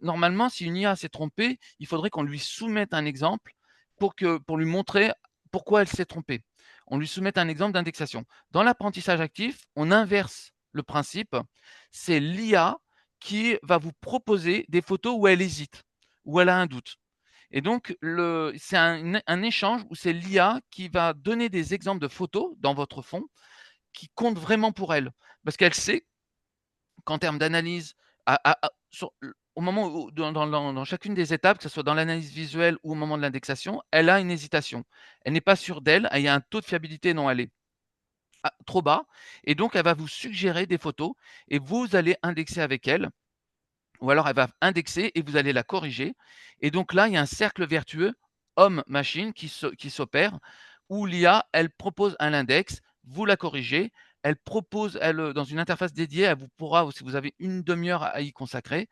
normalement, si une IA s'est trompée, il faudrait qu'on lui soumette un exemple pour lui montrer pourquoi elle s'est trompée. On lui soumette un exemple d'indexation. Dans l'apprentissage actif, on inverse le principe. C'est l'IA qui va vous proposer des photos où elle hésite, où elle a un doute. Et donc, c'est un échange où c'est l'IA qui va donner des exemples de photos dans votre fond qui comptent vraiment pour elle. Parce qu'elle sait qu'en termes d'analyse, au moment où, dans chacune des étapes, que ce soit dans l'analyse visuelle ou au moment de l'indexation, elle a une hésitation. Elle n'est pas sûre d'elle, il y a un taux de fiabilité dont elle est trop bas. Et donc, elle va vous suggérer des photos et vous allez indexer avec elle. Ou alors, elle va indexer et vous allez la corriger. Et donc là, il y a un cercle vertueux homme-machine qui s'opère, où l'IA, elle propose un index, vous la corrigez, elle propose, dans une interface dédiée, elle vous pourra, si vous avez une demi-heure à y consacrer,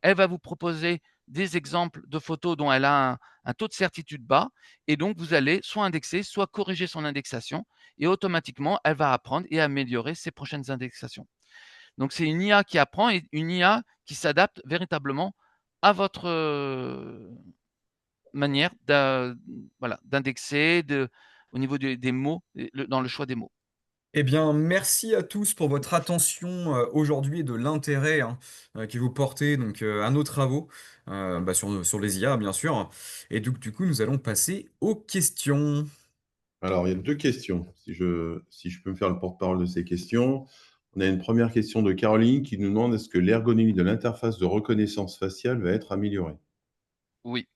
elle va vous proposer des exemples de photos dont elle a un taux de certitude bas, et donc vous allez soit indexer, soit corriger son indexation, et automatiquement, elle va apprendre et améliorer ses prochaines indexations. Donc c'est une IA qui apprend et une IA qui s'adapte véritablement à votre manière voilà, d'indexer, au niveau des mots, dans le choix des mots. Eh bien, merci à tous pour votre attention aujourd'hui et de l'intérêt hein, que vous portez donc, à nos travaux sur les IA, bien sûr. Et donc, du coup, nous allons passer aux questions. Alors, il y a 2 questions, si je peux me faire le porte-parole de ces questions. On a une première question de Caroline qui nous demande: «Est-ce que l'ergonomie de l'interface de reconnaissance faciale va être améliorée?» Oui.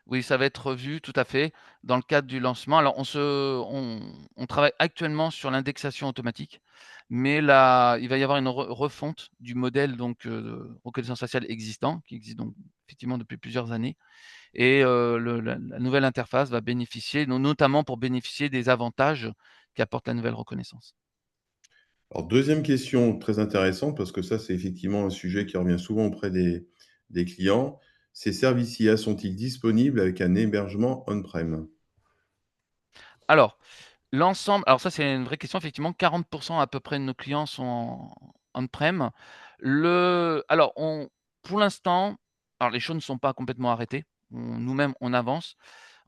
Oui, ça va être revu, tout à fait, dans le cadre du lancement. Alors on travaille actuellement sur l'indexation automatique, mais là, il va y avoir une refonte du modèle donc de reconnaissance faciale existant, qui existe donc effectivement depuis plusieurs années et la nouvelle interface va bénéficier notamment pour bénéficier des avantages qu'apporte la nouvelle reconnaissance. Alors, deuxième question très intéressante, parce que ça, c'est effectivement un sujet qui revient souvent auprès des clients. Ces services IA sont-ils disponibles avec un hébergement on-prem? Alors, alors ça, c'est une vraie question. Effectivement, 40 à peu près de nos clients sont en on-prem. Alors pour l'instant, alors les choses ne sont pas complètement arrêtées. Nous-mêmes, on avance.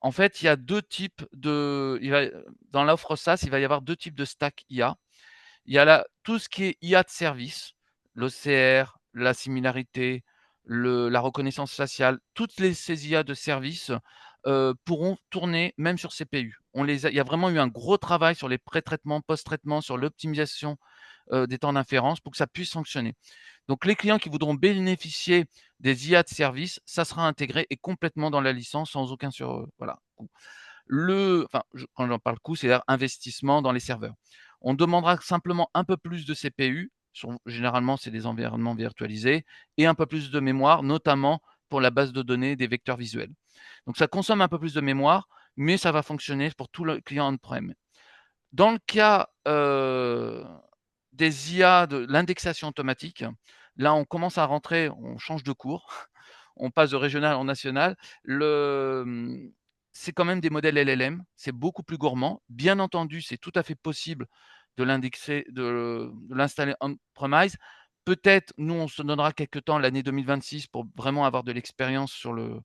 En fait, il y a 2 types de il va dans l'offre SaaS, il va y avoir 2 types de stack IA. Il y a tout ce qui est IA de service, l'OCR, la similarité, la reconnaissance faciale, ces IA de service, pourront tourner même sur CPU. Il y a vraiment eu un gros travail sur les pré-traitements, post-traitements, sur l'optimisation, des temps d'inférence pour que ça puisse fonctionner. Donc les clients qui voudront bénéficier des IA de service, ça sera intégré et complètement dans la licence sans aucun voilà, coût. Quand j'en parle coût, c'est-à-dire investissement dans les serveurs. On demandera simplement un peu plus de CPU, généralement c'est des environnements virtualisés, et un peu plus de mémoire, notamment pour la base de données des vecteurs visuels. Donc ça consomme un peu plus de mémoire, mais ça va fonctionner pour tout le client on-prem. Dans le cas, des IA de l'indexation automatique, là on commence à rentrer, on change de cours, on passe de régional en national. C'est quand même des modèles LLM, c'est beaucoup plus gourmand. Bien entendu, c'est tout à fait possible de l'indexer, de l'installer on-premise. Peut-être, nous, on se donnera quelque temps, l'année 2026, pour vraiment avoir de l'expérience sur la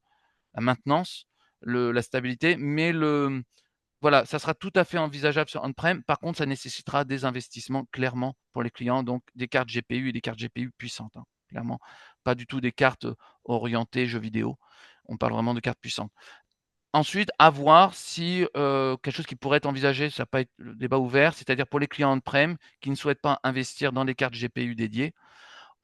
maintenance, la stabilité, mais voilà, ça sera tout à fait envisageable sur on-prem. Par contre, ça nécessitera des investissements clairement pour les clients, donc des cartes GPU et des cartes GPU puissantes, hein, clairement. Pas du tout des cartes, orientées jeux vidéo. On parle vraiment de cartes puissantes. Ensuite, à voir si, quelque chose qui pourrait être envisagé, ça peut être le débat ouvert, c'est-à-dire pour les clients on-prem qui ne souhaitent pas investir dans des cartes GPU dédiées,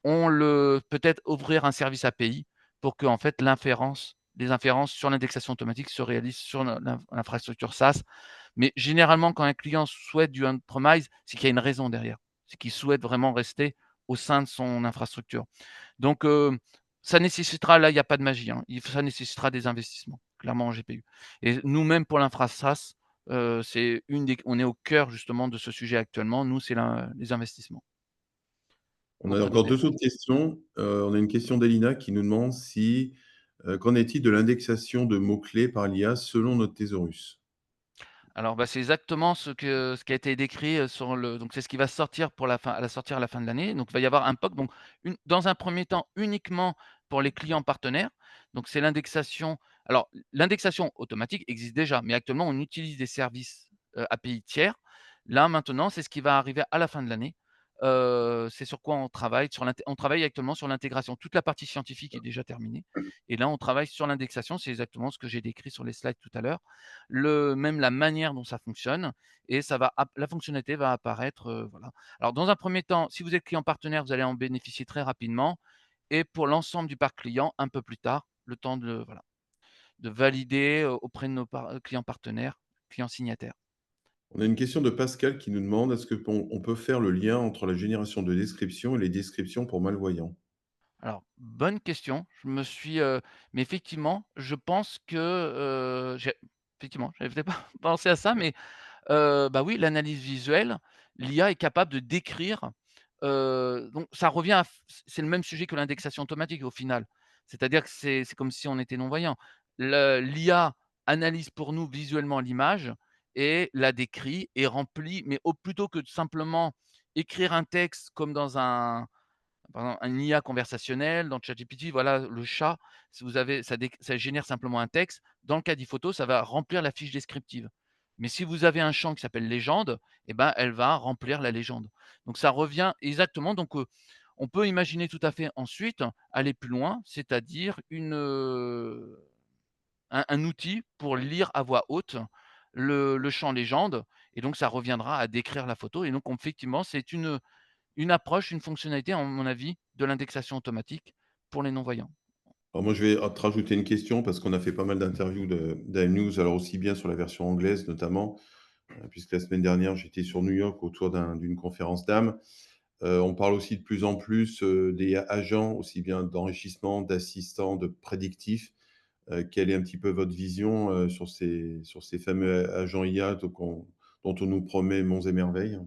peut-être ouvrir un service API pour que en fait les inférences sur l'indexation automatique se réalisent sur l'infrastructure SaaS. Mais généralement, quand un client souhaite du on-premise, c'est qu'il y a une raison derrière. C'est qu'il souhaite vraiment rester au sein de son infrastructure. Donc, ça nécessitera, là, il n'y a pas de magie, hein, ça nécessitera des investissements, clairement en GPU. Et nous-mêmes pour l'infra SaaS, on est au cœur justement de ce sujet actuellement. Nous, c'est les investissements On a auprès de nos encore 2 DevOps. autres questions. On a une question d'Elina qui nous demande qu'en est-il de l'indexation de mots-clés par l'IA selon notre thésaurus? Alors, bah, c'est exactement ce qui a été décrit, donc c'est ce qui va sortir à la fin de l'année. Donc il va y avoir un POC, donc dans un premier temps uniquement pour les clients partenaires. Donc c'est l'indexation, alors l'indexation automatique existe déjà, mais actuellement on utilise des services, API tiers. Là maintenant, c'est ce qui va arriver à la fin de l'année. C'est sur quoi on travaille, on travaille actuellement sur l'intégration. Toute la partie scientifique est déjà terminée et là on travaille sur l'indexation. C'est exactement ce que j'ai décrit sur les slides tout à l'heure. Même la manière dont ça fonctionne, et la fonctionnalité va apparaître, voilà. Alors dans un premier temps, si vous êtes client partenaire, vous allez en bénéficier très rapidement, et pour l'ensemble du parc client, un peu plus tard, le temps voilà, de valider, auprès de nos clients partenaires, clients signataires. On a une question de Pascal qui nous demande: est-ce qu'on peut faire le lien entre la génération de descriptions et les descriptions pour malvoyants? Alors, bonne question. Mais effectivement, je pense que, j'avais peut-être pas pensé à ça, mais bah, oui, l'analyse visuelle, l'IA est capable de décrire, donc ça revient à f c'est le même sujet que l'indexation automatique au final. C'est-à-dire que c'est comme si on était non-voyant. L'IA analyse pour nous visuellement l'image et la décrit et remplit, mais au plutôt que de simplement écrire un texte comme dans par exemple, un IA conversationnel dans ChatGPT, voilà, le chat, si vous avez ça génère simplement un texte. Dans le cas d'iPhoto, ça va remplir la fiche descriptive. Mais si vous avez un champ qui s'appelle légende, eh ben, elle va remplir la légende. Donc ça revient exactement, donc on peut imaginer tout à fait ensuite aller plus loin, c'est-à-dire un outil pour lire à voix haute le champ légende et donc ça reviendra à décrire la photo et donc effectivement, c'est une approche, une fonctionnalité, à mon avis, de l'indexation automatique pour les non-voyants. Alors moi, je vais te rajouter une question parce qu'on a fait pas mal d'interviews d'AMnews, alors aussi bien sur la version anglaise notamment, puisque la semaine dernière, j'étais sur New York autour d'une conférence d'âme. On parle aussi de plus en plus des agents, aussi bien d'enrichissement, d'assistants, de prédictifs. Quelle est un petit peu votre vision sur ces fameux agents IA dont on nous promet monts et merveilles?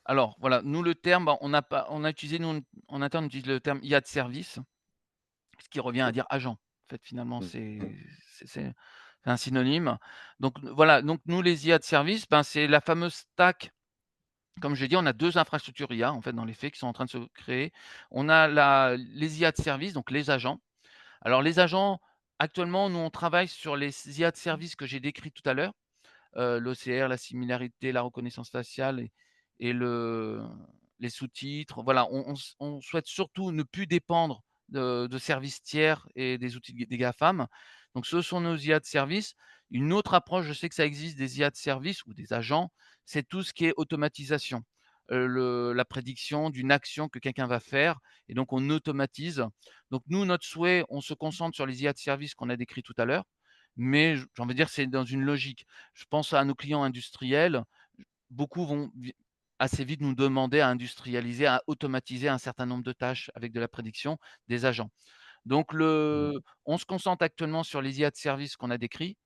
Alors voilà, nous le terme, bah, on a utilisé nous en interne, on utilise le terme IA de service, ce qui revient à dire agent. En fait, finalement, c'est un synonyme. Donc voilà, donc nous les IA de service, ben, c'est la fameuse stack. Comme je l'ai dit, on a 2 infrastructures IA, en fait, dans les faits, qui sont en train de se créer. On a les IA de service, donc les agents. Alors les agents, actuellement, nous, on travaille sur les IA de service que j'ai décrits tout à l'heure. L'OCR, la similarité, la reconnaissance faciale et les sous-titres. Voilà, on souhaite surtout ne plus dépendre de services tiers et des outils des GAFAM. Donc ce sont nos IA de service. Une autre approche, je sais que ça existe des IA de service ou des agents, c'est tout ce qui est automatisation. La prédiction d'une action que quelqu'un va faire et donc on automatise. Donc nous, notre souhait, on se concentre sur les IA de service qu'on a décrits tout à l'heure, mais j'ai envie de dire, c'est dans une logique. Je pense à nos clients industriels, beaucoup vont assez vite nous demander à industrialiser, à automatiser un certain nombre de tâches avec de la prédiction des agents. Donc Mmh. on se concentre actuellement sur les IA de service qu'on a décrits.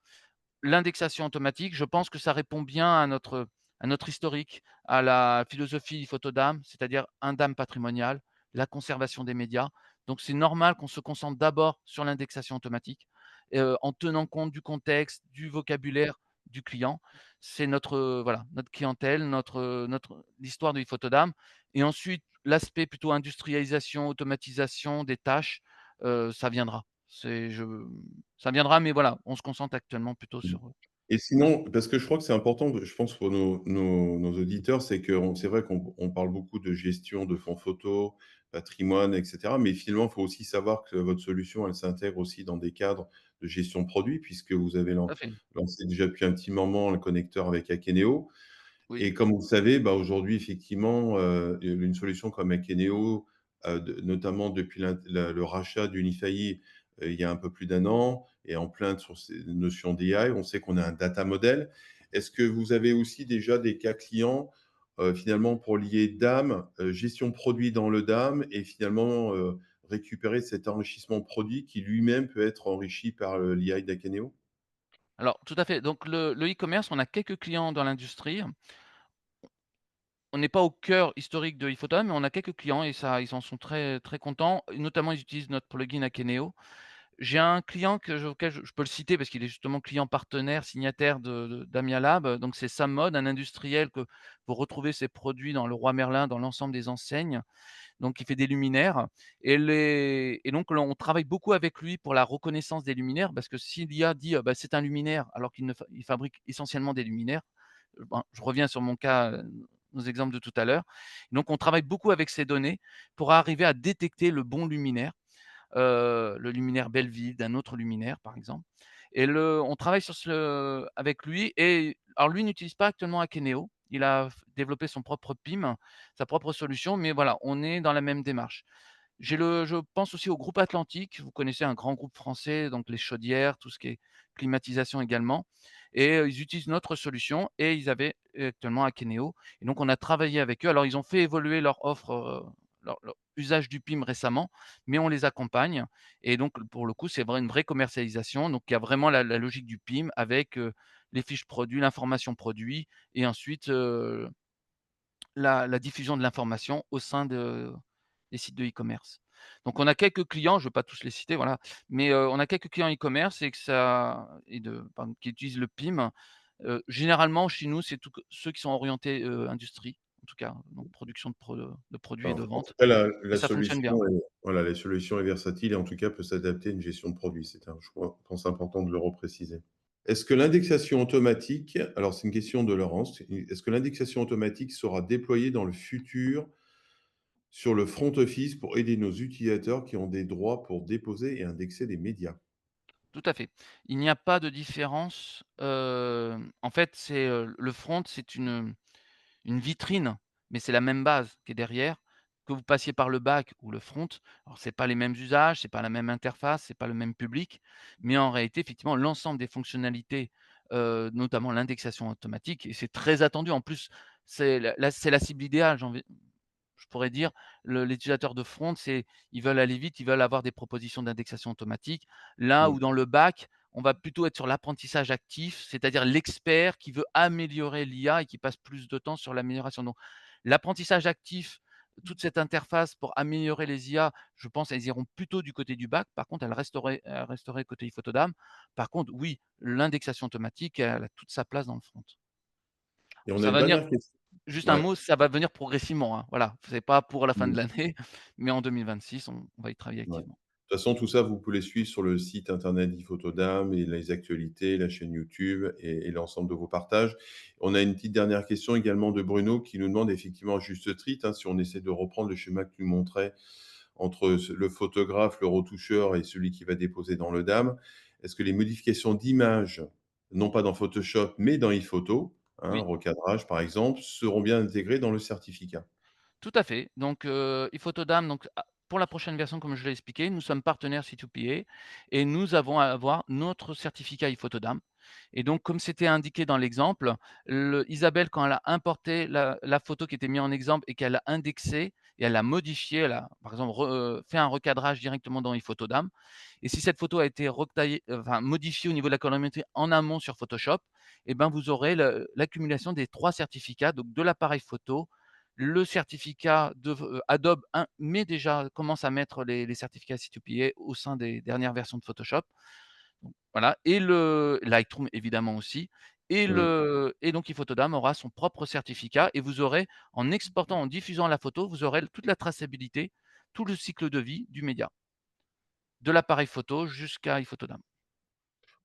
L'indexation automatique, je pense que ça répond bien à notre historique, à la philosophie Photodame, c'est-à-dire un dame patrimonial, la conservation des médias. Donc c'est normal qu'on se concentre d'abord sur l'indexation automatique, en tenant compte du contexte, du vocabulaire du client. C'est notre, voilà, notre clientèle, l'histoire de Photodame et ensuite l'aspect plutôt industrialisation, automatisation des tâches, ça viendra. C'est je Ça viendra, mais voilà, on se concentre actuellement plutôt Mmh. sur, Et sinon, parce que je crois que c'est important, je pense pour nos auditeurs, c'est vrai qu'on parle beaucoup de gestion de fonds photos, patrimoine, et cetera, mais finalement, il faut aussi savoir que votre solution, elle s'intègre aussi dans des cadres de gestion de produits, puisque vous avez tout à fait, lancé déjà depuis un petit moment le connecteur avec Akeneo. oui. Et comme vous le savez, bah, aujourd'hui, effectivement, une solution comme Akeneo, notamment depuis le rachat d'Unify, il y a un peu plus d'un an et en plein sur ces notions d'AI, on sait qu'on a un data model. Est-ce que vous avez aussi déjà des cas clients, finalement pour lier DAM, gestion produit dans le DAM et finalement, récupérer cet enrichissement produit qui lui-même peut être enrichi par l'AI d'Akeneo? Alors tout à fait, donc le e-commerce, on a quelques clients dans l'industrie. On n'est pas au cœur historique de iPhoto, mais on a quelques clients et ça, ils en sont très, très contents. Et notamment, ils utilisent notre plugin Akeneo. J'ai un client auquel je peux le citer parce qu'il est justement client partenaire, signataire d'Amia Lab, donc c'est Sam Mode, un industriel que vous retrouvez ses produits dans Leroy Merlin, dans l'ensemble des enseignes. Donc il fait des luminaires et donc là, on travaille beaucoup avec lui pour la reconnaissance des luminaires parce que si l'IA dit, bah, c'est un luminaire alors qu'il ne fa il fabrique essentiellement des luminaires, ben, je reviens sur mon cas, nos exemples de tout à l'heure. Donc on travaille beaucoup avec ces données pour arriver à détecter le bon luminaire, le luminaire Belleville d'un autre luminaire, par exemple. Et on travaille avec lui et alors lui n'utilise pas actuellement Akeneo. Il a développé son propre PIM, sa propre solution, mais voilà, on est dans la même démarche. Je pense aussi au groupe Atlantique. Vous connaissez un grand groupe français, donc les chaudières, tout ce qui est climatisation également. Et ils utilisent notre solution et ils avaient actuellement Akeneo. Et donc on a travaillé avec eux. Alors ils ont fait évoluer leur offre, usage du PIM récemment, mais on les accompagne et donc pour le coup, c'est une vraie commercialisation. Donc il y a vraiment la logique du PIM avec, les fiches produits, l'information produit et ensuite, la diffusion de l'information au sein des sites de e-commerce. Donc on a quelques clients, je ne vais pas tous les citer, voilà, mais on a quelques clients e-commerce et que ça et de pardon, qui utilisent le PIM. Généralement chez nous, c'est tout ceux qui sont orientés, industrie, en tout cas, donc production de produits et de En tout vente cas, et la ça fonctionne bien. solution est voilà, la solution est versatile et en tout cas peut s'adapter à une gestion de produits. C'est un choix, je pense important de le repréciser. Est-ce que l'indexation automatique alors c'est une question de Laurence, est-ce que l'indexation automatique sera déployée dans le futur sur le front office pour aider nos utilisateurs qui ont des droits pour déposer et indexer des médias? Tout à fait. Il n'y a pas de différence, en fait, c'est, le front, c'est une vitrine, mais c'est la même base qui est derrière. Que vous passiez par le back ou le front, alors c'est pas les mêmes usages, c'est pas la même interface, c'est pas le même public, mais en réalité, effectivement, l'ensemble des fonctionnalités, notamment l'indexation automatique et c'est très attendu. En plus, c'est la cible idéale, je pourrais dire, les utilisateurs de front, ils veulent aller vite, ils veulent avoir des propositions d'indexation automatique. Là Mmh. où dans le back, on va plutôt être sur l'apprentissage actif, c'est-à-dire l'expert qui veut améliorer l'IA et qui passe plus de temps sur l'amélioration. Donc, l'apprentissage actif, toute cette interface pour améliorer les IA, je pense elles iront plutôt du côté du back. Par contre, elles resteraient côté iPhotodam. Par contre, oui, l'indexation automatique, elle a toute sa place dans le front. Et on a Ça une va venir dernière question. Juste un Ouais. mot, ça va venir progressivement, hein, voilà. C'est pas pour la fin de Mmh. l'année, mais en 2026, on va y travailler Ouais. activement. De toute façon, tout ça, vous pouvez les suivre sur le site internet d'Iphotodam et les actualités, la chaîne YouTube et l'ensemble de vos partages. On a une petite dernière question également de Bruno qui nous demande effectivement à juste titre, hein, si on essaie de reprendre le schéma que tu montrais entre le photographe, le retoucheur et celui qui va déposer dans le DAM, est-ce que les modifications d'image, non pas dans Photoshop, mais dans iPhoto, hein, Oui. recadrage par exemple, seront bien intégrées dans le certificat? Tout à fait. Donc, iPhotodam, donc pour la prochaine version, comme je l'ai expliqué, nous sommes partenaires C2PA et nous avons à avoir notre certificat iPhotodam et donc comme c'était indiqué dans l'exemple, Isabelle, quand elle a importé la photo qui était mise en exemple et qu'elle a indexée et elle a modifié, elle a, par exemple, fait un recadrage directement dans iPhotodam et si cette photo a été retaillée, enfin modifiée au niveau de la colorimétrie en amont sur Photoshop et ben, vous aurez l'accumulation des 3 certificats, donc de l'appareil photo, le certificat de Adobe commence à mettre les certificats C2PA au sein des dernières versions de Photoshop. Donc voilà et le Lightroom évidemment aussi Mmh. et donc iPhotodam aura son propre certificat et vous aurez en exportant, en diffusant la photo, vous aurez toute la traçabilité, tout le cycle de vie du média, de l'appareil photo jusqu'à iPhotodam.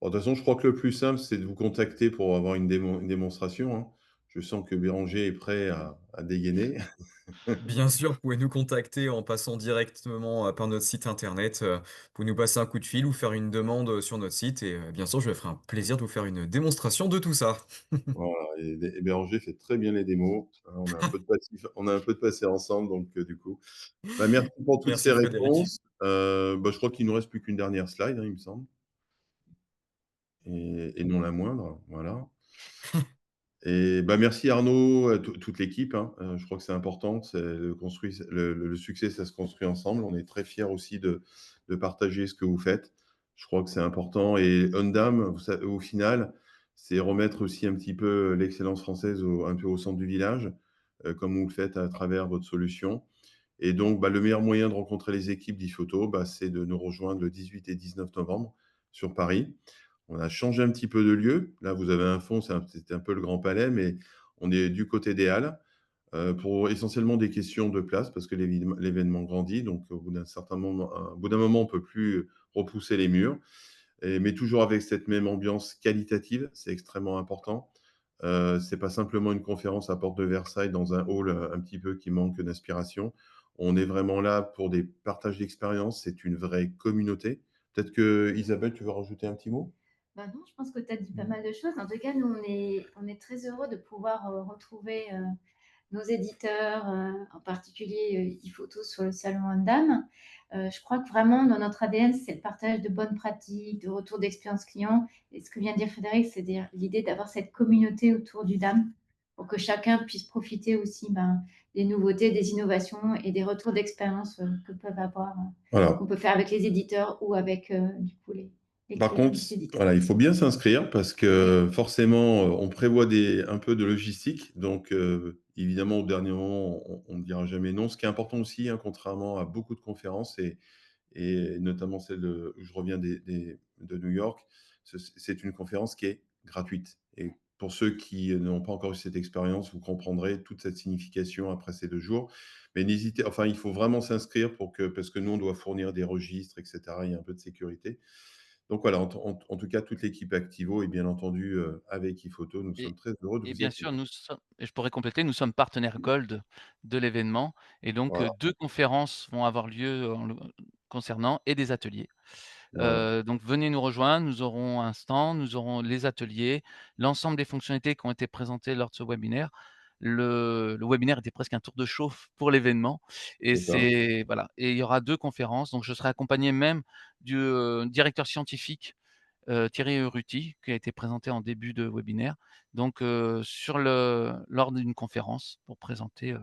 Bon, de toute façon, je crois que le plus simple, c'est de vous contacter pour avoir une démonstration, hein. Je sens que Béranger est prêt à dégainer. Bien sûr, vous pouvez nous contacter en passant directement, par notre site internet, vous pouvez nous passer un coup de fil ou faire une demande, sur notre site et bien sûr, je me ferai un plaisir de vous faire une démonstration de tout ça. Voilà et Béranger fait très bien les démos, hein, on a un peu de passé ensemble donc du coup, bah, merci pour toutes ces Merci Frédéric. réponses. Bah, je crois qu'il nous reste plus qu'une dernière slide, hein, il me semble et non la moindre, voilà. Et bah, merci Arnaud, toute l'équipe, hein. Je crois que c'est important, c'est le succès, ça se construit ensemble. On est très fiers aussi de partager ce que vous faites. Je crois que c'est important et Undam, au final, c'est remettre aussi un petit peu l'excellence française un peu au centre du village, comme vous le faites à travers votre solution. Et donc, bah, le meilleur moyen de rencontrer les équipes d'Ifoto, bah, c'est de nous rejoindre le 18 et 19 novembre sur Paris. On a changé un petit peu de lieu. Là, vous avez un fond, c'était un peu le Grand Palais, mais on est du côté des Halles pour essentiellement des questions de place parce que l'événement grandit. Donc, au bout d'un moment, on ne peut plus repousser les murs. Mais toujours avec cette même ambiance qualitative, c'est extrêmement important. C'est pas simplement une conférence à porte de Versailles dans un hall un petit peu qui manque d'inspiration. On est vraiment là pour des partages d'expériences. C'est une vraie communauté. Peut-être que Isabelle, tu veux rajouter un petit mot? Bah non, je pense que tu as dit pas mal de choses. En tout cas, nous, on est très heureux de pouvoir retrouver nos éditeurs, en particulier iPhoto sur le salon Ondam. Je crois que vraiment, dans notre ADN, c'est le partage de bonnes pratiques, de retour d'expérience client. Et ce que vient de dire Frédéric, c'est l'idée d'avoir cette communauté autour du DAM. pour que chacun puisse profiter aussi des nouveautés, des innovations et des retours d'expérience que peuvent avoir, Voilà. qu'on peut faire avec les éditeurs ou avec du coup les Par clients contre, des éditeurs. voilà, il faut bien s'inscrire parce Oui, que forcément, on prévoit un peu de logistique. Donc, évidemment, au dernier moment, on ne dira jamais non. Ce qui est important aussi, hein, contrairement à beaucoup de conférences et notamment celle où je reviens de New York, c'est une conférence qui est gratuite. Et pour ceux qui n'ont pas encore eu cette expérience, vous comprendrez toute cette signification après ces 2 jours. Mais n'hésitez, enfin, il faut vraiment s'inscrire parce que nous, on doit fournir des registres, etc. Il y a un peu de sécurité. Donc voilà, en tout cas, toute l'équipe Activo et bien entendu avec iPhoto, nous sommes Et très heureux de et vous y bien sûr, accueillir. et je pourrais compléter, nous sommes partenaires Gold de l'événement et donc Voilà, 2 conférences vont avoir lieu en le concernant et des ateliers. voilà, Donc venez nous rejoindre, nous aurons un stand, nous aurons les ateliers, l'ensemble des fonctionnalités qui ont été présentées lors de ce webinaire. Le webinaire était presque un tour de chauffe pour l'événement et c'est ça. c'est voilà et il y aura 2 conférences, donc je serai accompagné même du, directeur scientifique, Thierry Urruti, qui a été présenté en début de webinaire, donc lors d'une conférence pour présenter,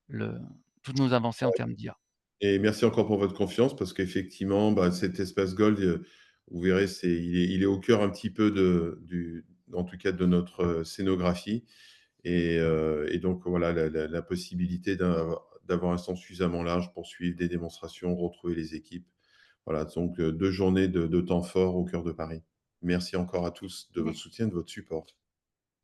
le toutes nos avancées en termes d'IA. Et merci encore pour votre confiance parce qu'effectivement, bah, cet espace Gold, vous verrez, il est au cœur un petit peu en tout cas de notre scénographie. Et donc, voilà, la possibilité d'avoir un stand suffisamment large pour suivre des démonstrations, retrouver les équipes. Voilà, donc 2 journées de temps fort au cœur de Paris. Merci encore à tous de votre merci. soutien, de votre support.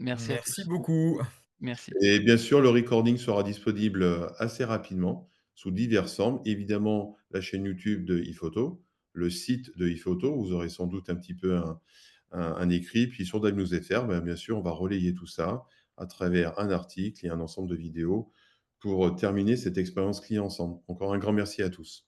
Merci à Merci tous. beaucoup. Merci. Et bien sûr, le recording sera disponible assez rapidement sous diverses formes. Évidemment, la chaîne YouTube de iPhoto, le site de iPhoto, vous aurez sans doute un petit peu un écrit. Puis sur DiveNewsFR, ben, bien sûr, on va relayer tout ça à travers un article et un ensemble de vidéos pour terminer cette expérience client ensemble. Encore un grand merci à tous.